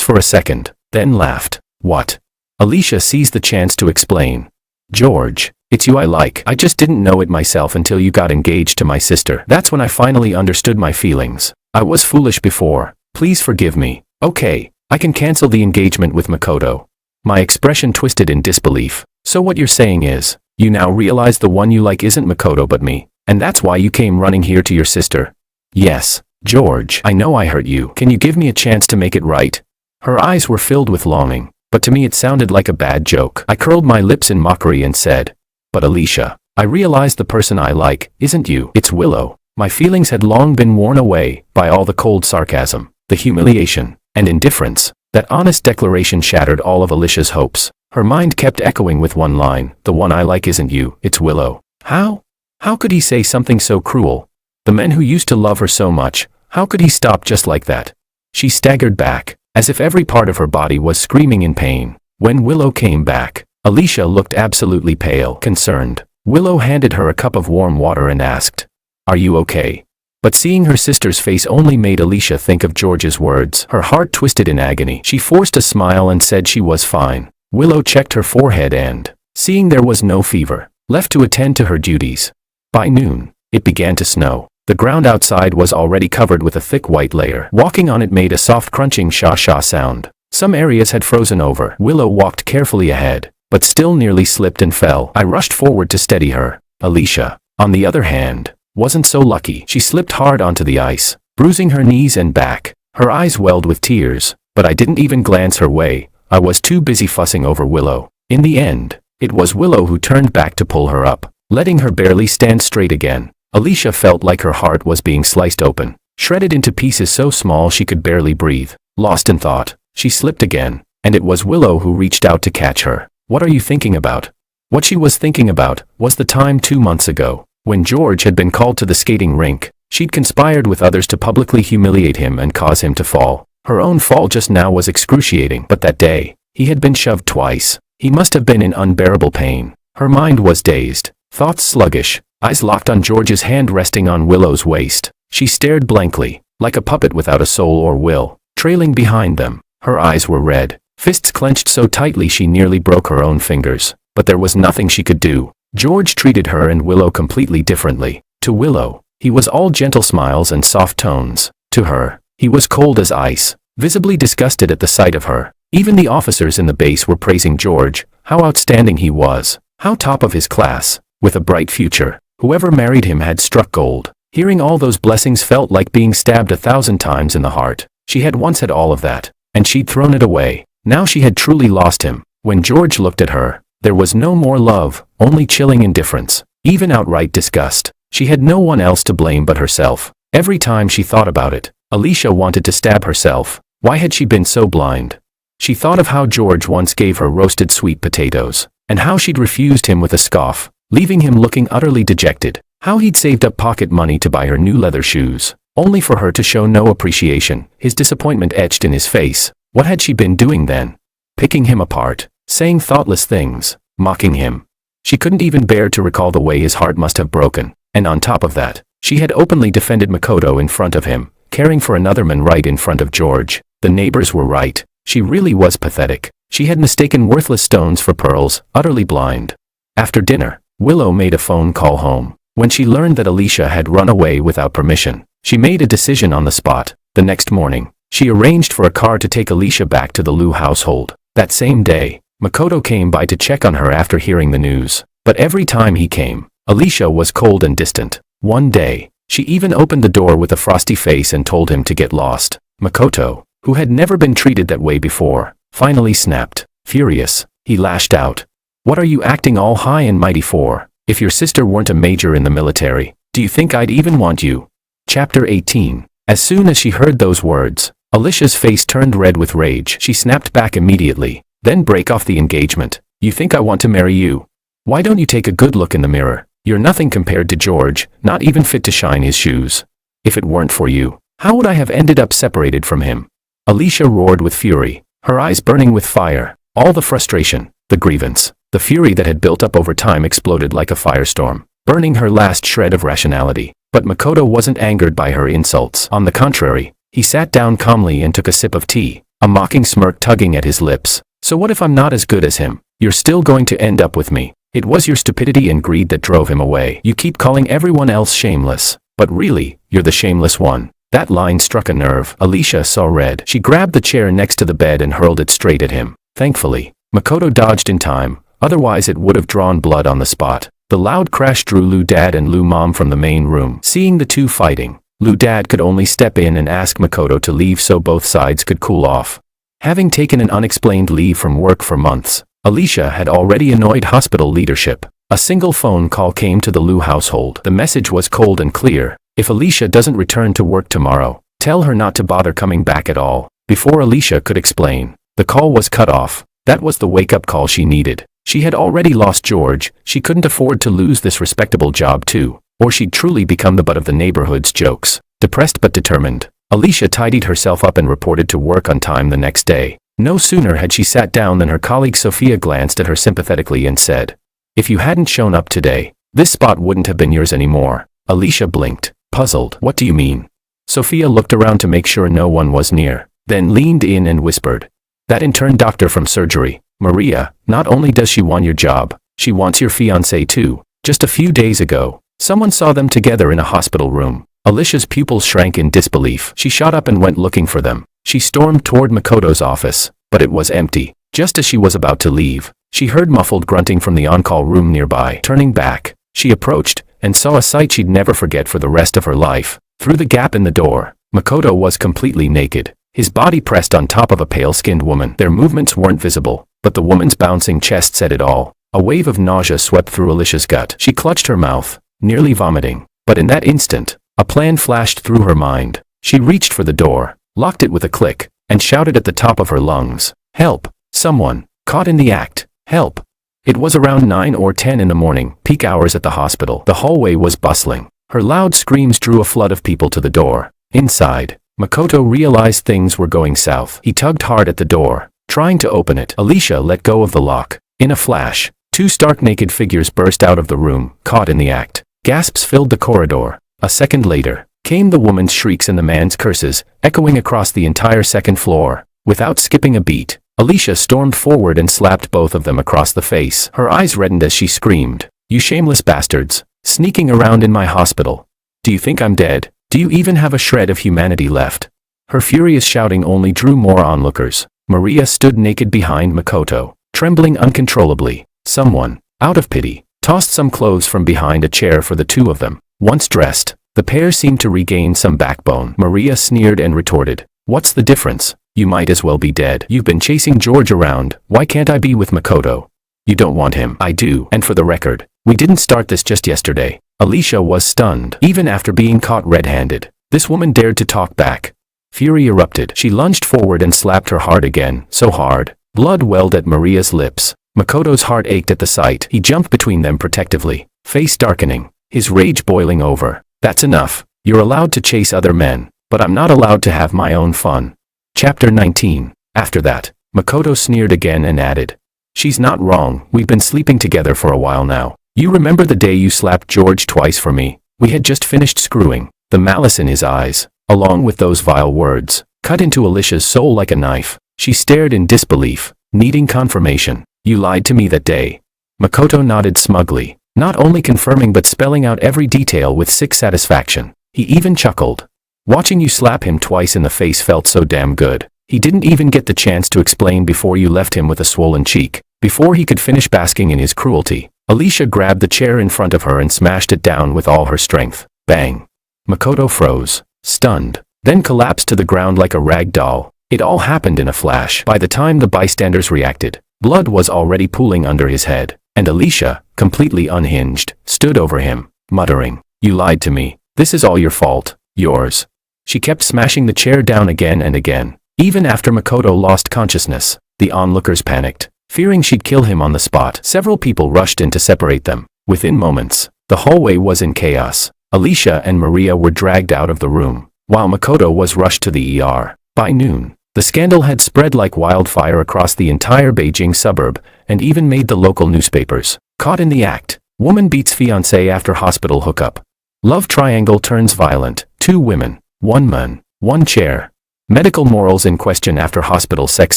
for a second, then laughed. "What?" Alicia seized the chance to explain. "George, it's you I like. I just didn't know it myself until you got engaged to my sister. That's when I finally understood my feelings. I was foolish before. Please forgive me." "Okay, I can cancel the engagement with Makoto." My expression twisted in disbelief. "So what you're saying is, you now realize the one you like isn't Makoto but me, and that's why you came running here to your sister?" "Yes. George, I know I hurt you. Can you give me a chance to make it right?" Her eyes were filled with longing, but to me it sounded like a bad joke. I curled my lips in mockery and said, "But Alicia, I realize the person I like isn't you. It's Willow." My feelings had long been worn away by all the cold sarcasm, the humiliation, and indifference. That honest declaration shattered all of Alicia's hopes. Her mind kept echoing with one line, "The one I like isn't you, it's Willow." How? How could he say something so cruel? The man who used to love her so much, how could he stop just like that? She staggered back, as if every part of her body was screaming in pain. When Willow came back, Alicia looked absolutely pale, concerned. Willow handed her a cup of warm water and asked, "Are you okay?" But seeing her sister's face only made Alicia think of George's words. Her heart twisted in agony. She forced a smile and said she was fine. Willow checked her forehead and, seeing there was no fever, left to attend to her duties. By noon, it began to snow. The ground outside was already covered with a thick white layer. Walking on it made a soft crunching sha-sha sound. Some areas had frozen over. Willow walked carefully ahead, but still nearly slipped and fell. I rushed forward to steady her. Alicia, on the other hand, wasn't so lucky. She slipped hard onto the ice, bruising her knees and back. Her eyes welled with tears, but I didn't even glance her way. I was too busy fussing over Willow. In the end, it was Willow who turned back to pull her up, letting her barely stand straight again. Alicia felt like her heart was being sliced open, shredded into pieces so small she could barely breathe. Lost in thought, she slipped again, and it was Willow who reached out to catch her. "What are you thinking about?" What she was thinking about was the time 2 months ago, when George had been called to the skating rink. She'd conspired with others to publicly humiliate him and cause him to fall. Her own fall just now was excruciating, but that day, he had been shoved twice. He must have been in unbearable pain. Her mind was dazed, thoughts sluggish, eyes locked on George's hand resting on Willow's waist. She stared blankly, like a puppet without a soul or will. Trailing behind them, her eyes were red, fists clenched so tightly she nearly broke her own fingers. But there was nothing she could do. George treated her and Willow completely differently. To Willow, he was all gentle smiles and soft tones. To her, he was cold as ice, visibly disgusted at the sight of her. Even the officers in the base were praising George, how outstanding he was, how top of his class, with a bright future. Whoever married him had struck gold. Hearing all those blessings felt like being stabbed 1,000 times in the heart. She had once had all of that, and she'd thrown it away. Now she had truly lost him. When George looked at her, there was no more love, only chilling indifference, even outright disgust. She had no one else to blame but herself. Every time she thought about it, Alicia wanted to stab herself. Why had she been so blind? She thought of how George once gave her roasted sweet potatoes, and how she'd refused him with a scoff, leaving him looking utterly dejected. How he'd saved up pocket money to buy her new leather shoes, only for her to show no appreciation, his disappointment etched in his face. What had she been doing then? Picking him apart, saying thoughtless things, mocking him. She couldn't even bear to recall the way his heart must have broken, and on top of that, she had openly defended Makoto in front of him, caring for another man right in front of George. The neighbors were right. She really was pathetic. She had mistaken worthless stones for pearls, utterly blind. After dinner, Willow made a phone call home. When she learned that Alicia had run away without permission, she made a decision on the spot. The next morning, she arranged for a car to take Alicia back to the Liu household. That same day, Makoto came by to check on her after hearing the news. But every time he came, Alicia was cold and distant. One day, she even opened the door with a frosty face and told him to get lost. Makoto, who had never been treated that way before, finally snapped. Furious, he lashed out. "What are you acting all high and mighty for? If your sister weren't a major in the military, do you think I'd even want you?" Chapter 18. As soon as she heard those words, Alicia's face turned red with rage. She snapped back immediately. "Then break off the engagement. You think I want to marry you? Why don't you take a good look in the mirror? You're nothing compared to George, not even fit to shine his shoes. If it weren't for you, how would I have ended up separated from him?" Alicia roared with fury, her eyes burning with fire. All the frustration, the grievance, the fury that had built up over time exploded like a firestorm, burning her last shred of rationality. But Makoto wasn't angered by her insults. On the contrary, he sat down calmly and took a sip of tea, a mocking smirk tugging at his lips. "So what if I'm not as good as him? You're still going to end up with me. It was your stupidity and greed that drove him away. You keep calling everyone else shameless, but really, you're the shameless one." That line struck a nerve. Alicia saw red. She grabbed the chair next to the bed and hurled it straight at him. Thankfully, Makoto dodged in time, otherwise it would have drawn blood on the spot. The loud crash drew Lu Dad and Lu Mom from the main room. Seeing the two fighting, Lu Dad could only step in and ask Makoto to leave so both sides could cool off. Having taken an unexplained leave from work for months, Alicia had already annoyed hospital leadership. A single phone call came to the Liu household. The message was cold and clear. "If Alicia doesn't return to work tomorrow, tell her not to bother coming back at all." Before Alicia could explain, the call was cut off. That was the wake-up call she needed. She had already lost George. She couldn't afford to lose this respectable job too, or she'd truly become the butt of the neighborhood's jokes. Depressed but determined, Alicia tidied herself up and reported to work on time the next day. No sooner had she sat down than her colleague Sophia glanced at her sympathetically and said, "If you hadn't shown up today, this spot wouldn't have been yours anymore." Alicia blinked, puzzled. "What do you mean?" Sophia looked around to make sure no one was near, then leaned in and whispered, "That intern doctor from surgery, Maria, not only does she want your job, she wants your fiancé too. Just a few days ago, someone saw them together in a hospital room." Alicia's pupils shrank in disbelief. She shot up and went looking for them. She stormed toward Makoto's office, but it was empty. Just as she was about to leave, she heard muffled grunting from the on-call room nearby. Turning back, she approached and saw a sight she'd never forget for the rest of her life. Through the gap in the door, Makoto was completely naked, his body pressed on top of a pale-skinned woman. Their movements weren't visible, but the woman's bouncing chest said it all. A wave of nausea swept through Alicia's gut. She clutched her mouth, nearly vomiting. But in that instant, a plan flashed through her mind. She reached for the door, locked it with a click, and shouted at the top of her lungs, "Help! Someone! Caught in the act! Help!" It was around 9 or 10 in the morning, peak hours at the hospital. The hallway was bustling. Her loud screams drew a flood of people to the door. Inside, Makoto realized things were going south. He tugged hard at the door, trying to open it. Alicia let go of the lock. In a flash, two stark naked figures burst out of the room, caught in the act. Gasps filled the corridor. A second later, came the woman's shrieks and the man's curses, echoing across the entire second floor. Without skipping a beat, Alicia stormed forward and slapped both of them across the face. Her eyes reddened as she screamed, "You shameless bastards, sneaking around in my hospital. Do you think I'm dead? Do you even have a shred of humanity left?" Her furious shouting only drew more onlookers. Maria stood naked behind Makoto, trembling uncontrollably. Someone, out of pity, tossed some clothes from behind a chair for the two of them. Once dressed, the pair seemed to regain some backbone. Maria sneered and retorted, "What's the difference? You might as well be dead. You've been chasing George around, why can't I be with Makoto? You don't want him. I do. And for the record, we didn't start this just yesterday." Alicia was stunned. Even after being caught red-handed, this woman dared to talk back. Fury erupted. She lunged forward and slapped her hard again, so hard, blood welled at Maria's lips. Makoto's heart ached at the sight. He jumped between them protectively, face darkening, his rage boiling over. "That's enough. You're allowed to chase other men, but I'm not allowed to have my own fun." Chapter 19. After that, Makoto sneered again and added, "She's not wrong. We've been sleeping together for a while now. You remember the day you slapped George twice for me? We had just finished screwing." The malice in his eyes, along with those vile words, cut into Alicia's soul like a knife. She stared in disbelief, needing confirmation. "You lied to me that day." Makoto nodded smugly, not only confirming but spelling out every detail with sick satisfaction. He even chuckled. "Watching you slap him twice in the face felt so damn good. He didn't even get the chance to explain before you left him with a swollen cheek." Before he could finish basking in his cruelty, Alicia grabbed the chair in front of her and smashed it down with all her strength. Bang! Makoto froze, stunned, then collapsed to the ground like a rag doll. It all happened in a flash. By the time the bystanders reacted, blood was already pooling under his head, and Alicia, completely unhinged, stood over him, muttering, "You lied to me. This is all your fault. Yours." She kept smashing the chair down again and again. Even after Makoto lost consciousness, the onlookers panicked, fearing she'd kill him on the spot. Several people rushed in to separate them. Within moments, the hallway was in chaos. Alicia and Maria were dragged out of the room, while Makoto was rushed to the ER. By noon, the scandal had spread like wildfire across the entire Beijing suburb, and even made the local newspapers. Caught in the act, woman beats fiancé after hospital hookup. Love triangle turns violent, 2 women, 1 man, 1 chair. Medical morals in question after hospital sex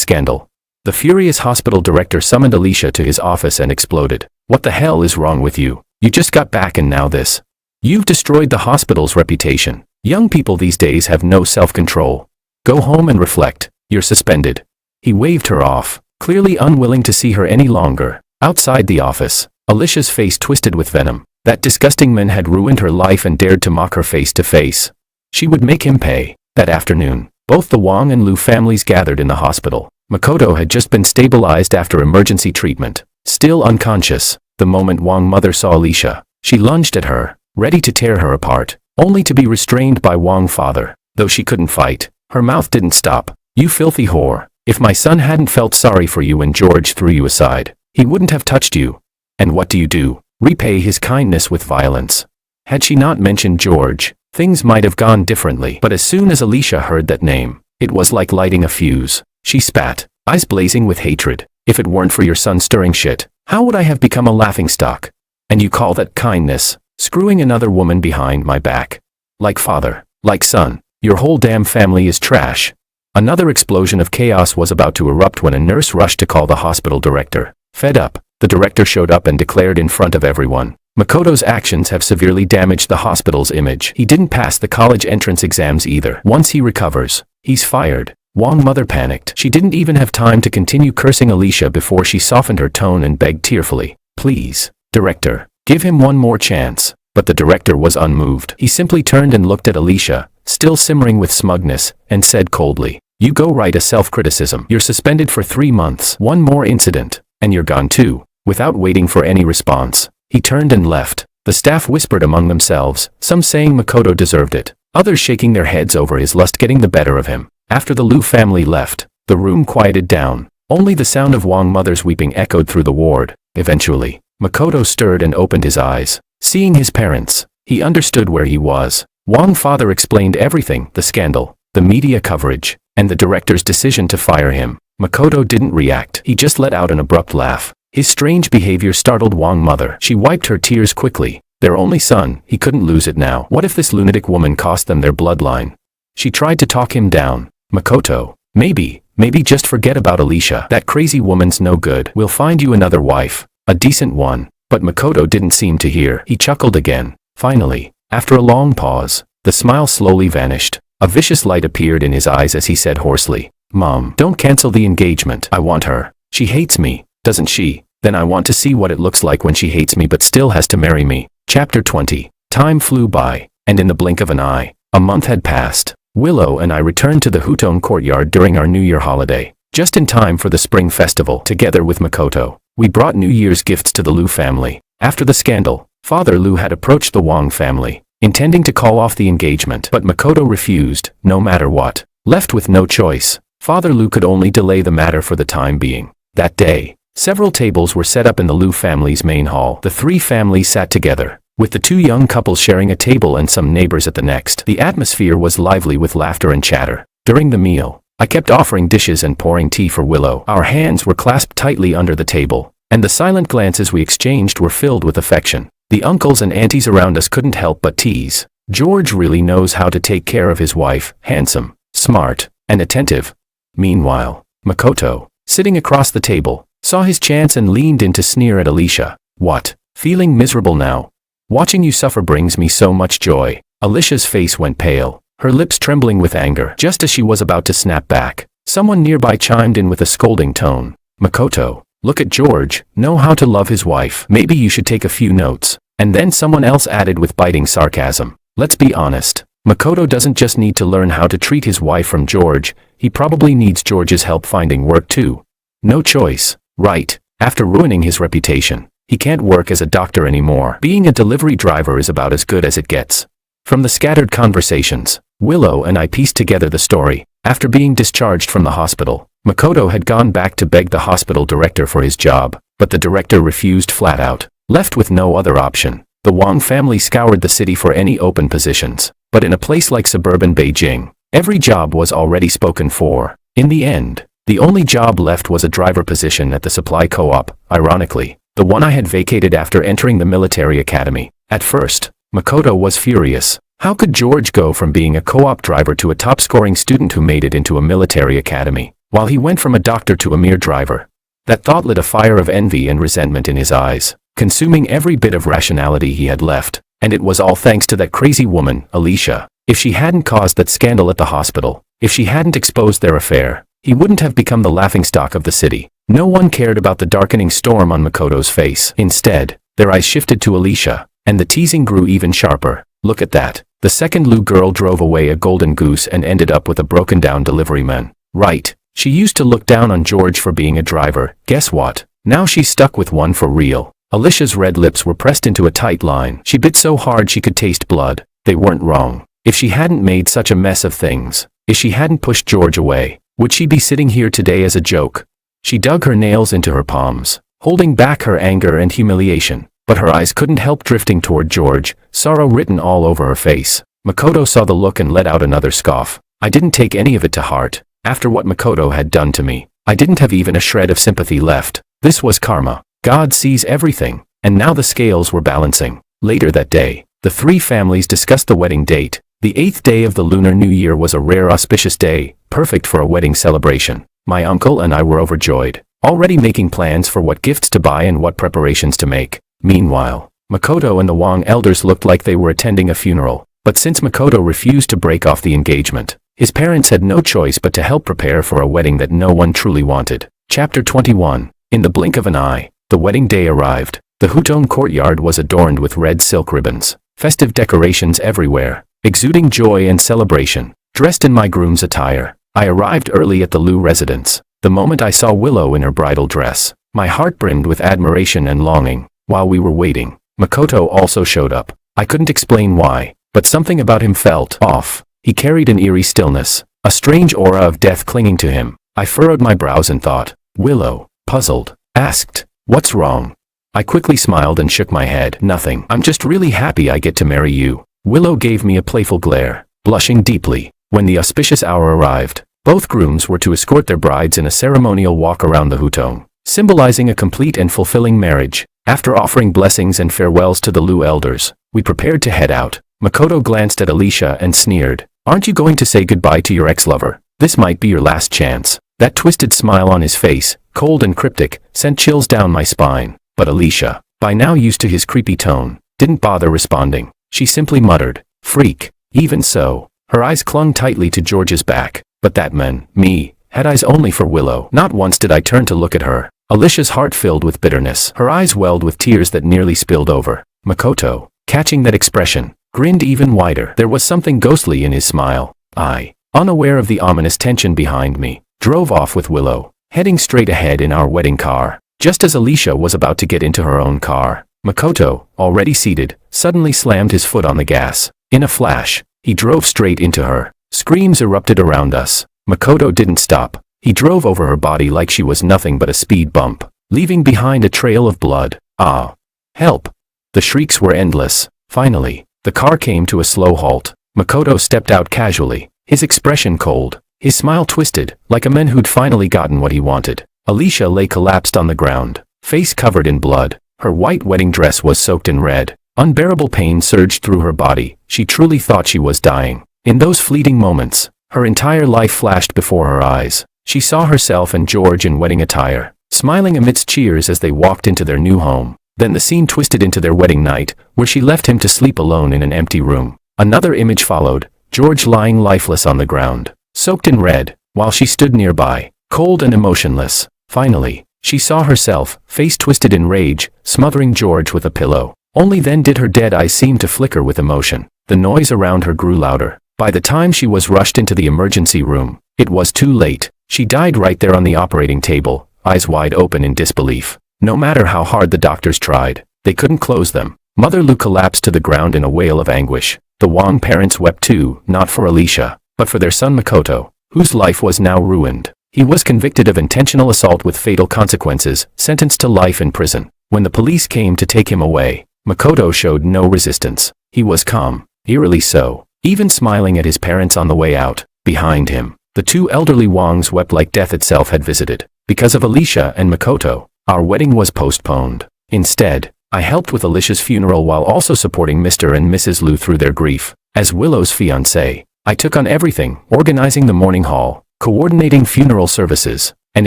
scandal. The furious hospital director summoned Alicia to his office and exploded. "What the hell is wrong with you? You just got back and now this. You've destroyed the hospital's reputation. Young people these days have no self-control. Go home and reflect. You're suspended." He waved her off, clearly unwilling to see her any longer. Outside the office, Alicia's face twisted with venom. That disgusting man had ruined her life and dared to mock her face to face. She would make him pay. That afternoon, both the Wang and Liu families gathered in the hospital. Makoto had just been stabilized after emergency treatment, still unconscious. The moment Wang mother saw Alicia, she lunged at her, ready to tear her apart, only to be restrained by Wang father. Though she couldn't fight, her mouth didn't stop. "You filthy whore. If my son hadn't felt sorry for you when George threw you aside, he wouldn't have touched you. And what do? Repay his kindness with violence." Had she not mentioned George, things might have gone differently. But as soon as Alicia heard that name, it was like lighting a fuse. She spat, eyes blazing with hatred. If it weren't for your son stirring shit, how would I have become a laughingstock? And you call that kindness? Screwing another woman behind my back. Like father, like son, your whole damn family is trash. Another explosion of chaos was about to erupt when a nurse rushed to call the hospital director. Fed up, the director showed up and declared in front of everyone, Makoto's actions have severely damaged the hospital's image. He didn't pass the college entrance exams either. Once he recovers, he's fired. Wang's mother panicked. She didn't even have time to continue cursing Alicia before she softened her tone and begged tearfully, "Please, director, give him one more chance." But the director was unmoved. He simply turned and looked at Alicia, still simmering with smugness, and said coldly, "You go write a self-criticism. You're suspended for 3 months. One more incident, and you're gone too." Without waiting for any response, he turned and left. The staff whispered among themselves, some saying Makoto deserved it, others shaking their heads over his lust getting the better of him. After the Liu family left, the room quieted down. Only the sound of Wang's mother's weeping echoed through the ward. Eventually, Makoto stirred and opened his eyes. Seeing his parents, he understood where he was. Wang's father explained everything, the scandal, the media coverage, and the director's decision to fire him. Makoto didn't react. He just let out an abrupt laugh. His strange behavior startled Wang's mother. She wiped her tears quickly. Their only son, he couldn't lose it now. What if this lunatic woman cost them their bloodline? She tried to talk him down. Makoto, maybe just forget about Alicia. That crazy woman's no good. We'll find you another wife, a decent one. But Makoto didn't seem to hear. He chuckled again. Finally, after a long pause, the smile slowly vanished. A vicious light appeared in his eyes as he said hoarsely, "Mom, don't cancel the engagement. I want her. She hates me, doesn't she? Then I want to see what it looks like when she hates me but still has to marry me." Chapter 20. Time flew by, and in the blink of an eye, a month had passed. Willow and I returned to the Hutone courtyard during our New Year holiday, just in time for the Spring Festival. Together with Makoto, we brought New Year's gifts to the Liu family. After the scandal, Father Liu had approached the Wang family, intending to call off the engagement, but Makoto refused, no matter what. Left with no choice, Father Liu could only delay the matter for the time being. That day, several tables were set up in the Liu family's main hall. The 3 families sat together, with the 2 young couples sharing a table and some neighbors at the next. The atmosphere was lively with laughter and chatter. During the meal, I kept offering dishes and pouring tea for Willow. Our hands were clasped tightly under the table, and the silent glances we exchanged were filled with affection. The uncles and aunties around us couldn't help but tease. "George really knows how to take care of his wife, handsome, smart, and attentive." Meanwhile, Makoto, sitting across the table, saw his chance and leaned in to sneer at Alicia. "What, feeling miserable now? Watching you suffer brings me so much joy." Alicia's face went pale, her lips trembling with anger. Just as she was about to snap back, someone nearby chimed in with a scolding tone. "Makoto, look at George, know how to love his wife. Maybe you should take a few notes." And then someone else added with biting sarcasm, "Let's be honest. Makoto doesn't just need to learn how to treat his wife from George, he probably needs George's help finding work too. No choice, right? After ruining his reputation, he can't work as a doctor anymore. Being a delivery driver is about as good as it gets." From the scattered conversations, Willow and I pieced together the story. After being discharged from the hospital, Makoto had gone back to beg the hospital director for his job, but the director refused flat out. Left with no other option, the Wang family scoured the city for any open positions. But in a place like suburban Beijing, every job was already spoken for. In the end, the only job left was a driver position at the supply co-op, ironically, the one I had vacated after entering the military academy. At first, Makoto was furious. How could George go from being a co-op driver to a top-scoring student who made it into a military academy, while he went from a doctor to a mere driver? That thought lit a fire of envy and resentment in his eyes, consuming every bit of rationality he had left. And it was all thanks to that crazy woman, Alicia. If she hadn't caused that scandal at the hospital, if she hadn't exposed their affair, he wouldn't have become the laughingstock of the city. No one cared about the darkening storm on Makoto's face. Instead, their eyes shifted to Alicia, and the teasing grew even sharper. "Look at that." The second Liu girl drove away a golden goose and ended up with a broken-down deliveryman. Right, she used to look down on George for being a driver. Guess what? Now she's stuck with one for real. Alicia's red lips were pressed into a tight line. She bit so hard she could taste blood. They weren't wrong. If she hadn't made such a mess of things, if she hadn't pushed George away, would she be sitting here today as a joke? She dug her nails into her palms, holding back her anger and humiliation, but her eyes couldn't help drifting toward George, sorrow written all over her face. Makoto saw the look and let out another scoff. I didn't take any of it to heart. After what Makoto had done to me, I didn't have even a shred of sympathy left. This was karma. God sees everything. And now the scales were balancing. Later that day, the three families discussed the wedding date. The 8th day of the Lunar New Year was a rare auspicious day, perfect for a wedding celebration. My uncle and I were overjoyed, already making plans for what gifts to buy and what preparations to make. Meanwhile, Makoto and the Wang elders looked like they were attending a funeral. But since Makoto refused to break off the engagement, his parents had no choice but to help prepare for a wedding that no one truly wanted. Chapter 21. In the blink of an eye, the wedding day arrived. The Hutong courtyard was adorned with red silk ribbons, festive decorations everywhere, exuding joy and celebration. Dressed in my groom's attire, I arrived early at the Liu residence. The moment I saw Willow in her bridal dress, my heart brimmed with admiration and longing. While we were waiting, Makoto also showed up. I couldn't explain why, but something about him felt off. He carried an eerie stillness, a strange aura of death clinging to him. I furrowed my brows and thought. Willow, puzzled, asked, "What's wrong?" I quickly smiled and shook my head. "Nothing. I'm just really happy I get to marry you." Willow gave me a playful glare, blushing deeply. When the auspicious hour arrived, both grooms were to escort their brides in a ceremonial walk around the Hutong, symbolizing a complete and fulfilling marriage. After offering blessings and farewells to the Liu elders, we prepared to head out. Makoto glanced at Alicia and sneered. "Aren't you going to say goodbye to your ex-lover? This might be your last chance." That twisted smile on his face, cold and cryptic, sent chills down my spine. But Alicia, by now used to his creepy tone, didn't bother responding. She simply muttered, "Freak." Even so, her eyes clung tightly to George's back. But that man, me, had eyes only for Willow. Not once did I turn to look at her. Alicia's heart filled with bitterness. Her eyes welled with tears that nearly spilled over. Makoto, catching that expression, grinned even wider. There was something ghostly in his smile. I, unaware of the ominous tension behind me, drove off with Willow, heading straight ahead in our wedding car. Just as Alicia was about to get into her own car, Makoto, already seated, suddenly slammed his foot on the gas. In a flash, he drove straight into her. Screams erupted around us. Makoto didn't stop. He drove over her body like she was nothing but a speed bump, leaving behind a trail of blood. Ah! Help! The shrieks were endless. Finally, the car came to a slow halt. Makoto stepped out casually, his expression cold, his smile twisted, like a man who'd finally gotten what he wanted. Alicia lay collapsed on the ground, face covered in blood. Her white wedding dress was soaked in red. Unbearable pain surged through her body. She truly thought she was dying. In those fleeting moments, her entire life flashed before her eyes. She saw herself and George in wedding attire, smiling amidst cheers as they walked into their new home. Then the scene twisted into their wedding night, where she left him to sleep alone in an empty room. Another image followed, George lying lifeless on the ground, soaked in red, while she stood nearby, cold and emotionless. Finally, she saw herself, face twisted in rage, smothering George with a pillow. Only then did her dead eyes seem to flicker with emotion. The noise around her grew louder. By the time she was rushed into the emergency room, it was too late. She died right there on the operating table, eyes wide open in disbelief. No matter how hard the doctors tried, they couldn't close them. Mother Lu collapsed to the ground in a wail of anguish. The Wang parents wept too, not for Alicia, but for their son Makoto, whose life was now ruined. He was convicted of intentional assault with fatal consequences, sentenced to life in prison. When the police came to take him away, Makoto showed no resistance. He was calm, eerily so, even smiling at his parents on the way out. Behind him, the two elderly Wangs wept like death itself had visited. Because of Alicia and Makoto, our wedding was postponed. Instead, I helped with Alicia's funeral while also supporting Mr. and Mrs. Liu through their grief. As Willow's fiancé, I took on everything, organizing the mourning hall, coordinating funeral services, and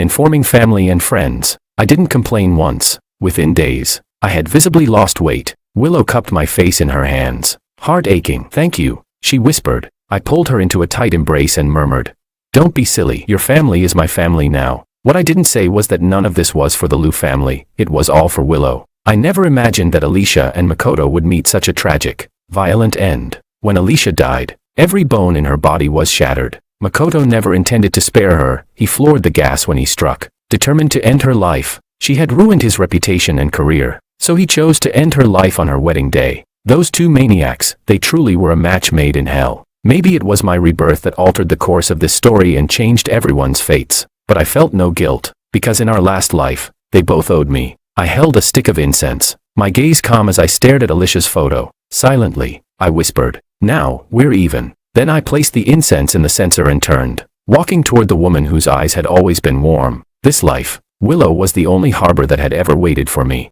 informing family and friends. I didn't complain once. Within days, I had visibly lost weight. Willow cupped my face in her hands, heart aching. "Thank you," she whispered. I pulled her into a tight embrace and murmured, "Don't be silly. Your family is my family now." What I didn't say was that none of this was for the Liu family. It was all for Willow. I never imagined that Alicia and Makoto would meet such a tragic, violent end. When Alicia died, every bone in her body was shattered. Makoto never intended to spare her. He floored the gas when he struck, determined to end her life. She had ruined his reputation and career, so he chose to end her life on her wedding day. Those two maniacs, they truly were a match made in hell. Maybe it was my rebirth that altered the course of this story and changed everyone's fates. But I felt no guilt, because in our last life, they both owed me. I held a stick of incense, my gaze calm as I stared at Alicia's photo. Silently, I whispered. Now, we're even. Then I placed the incense in the censer and turned, walking toward the woman whose eyes had always been warm. This life, Willow was the only harbor that had ever waited for me.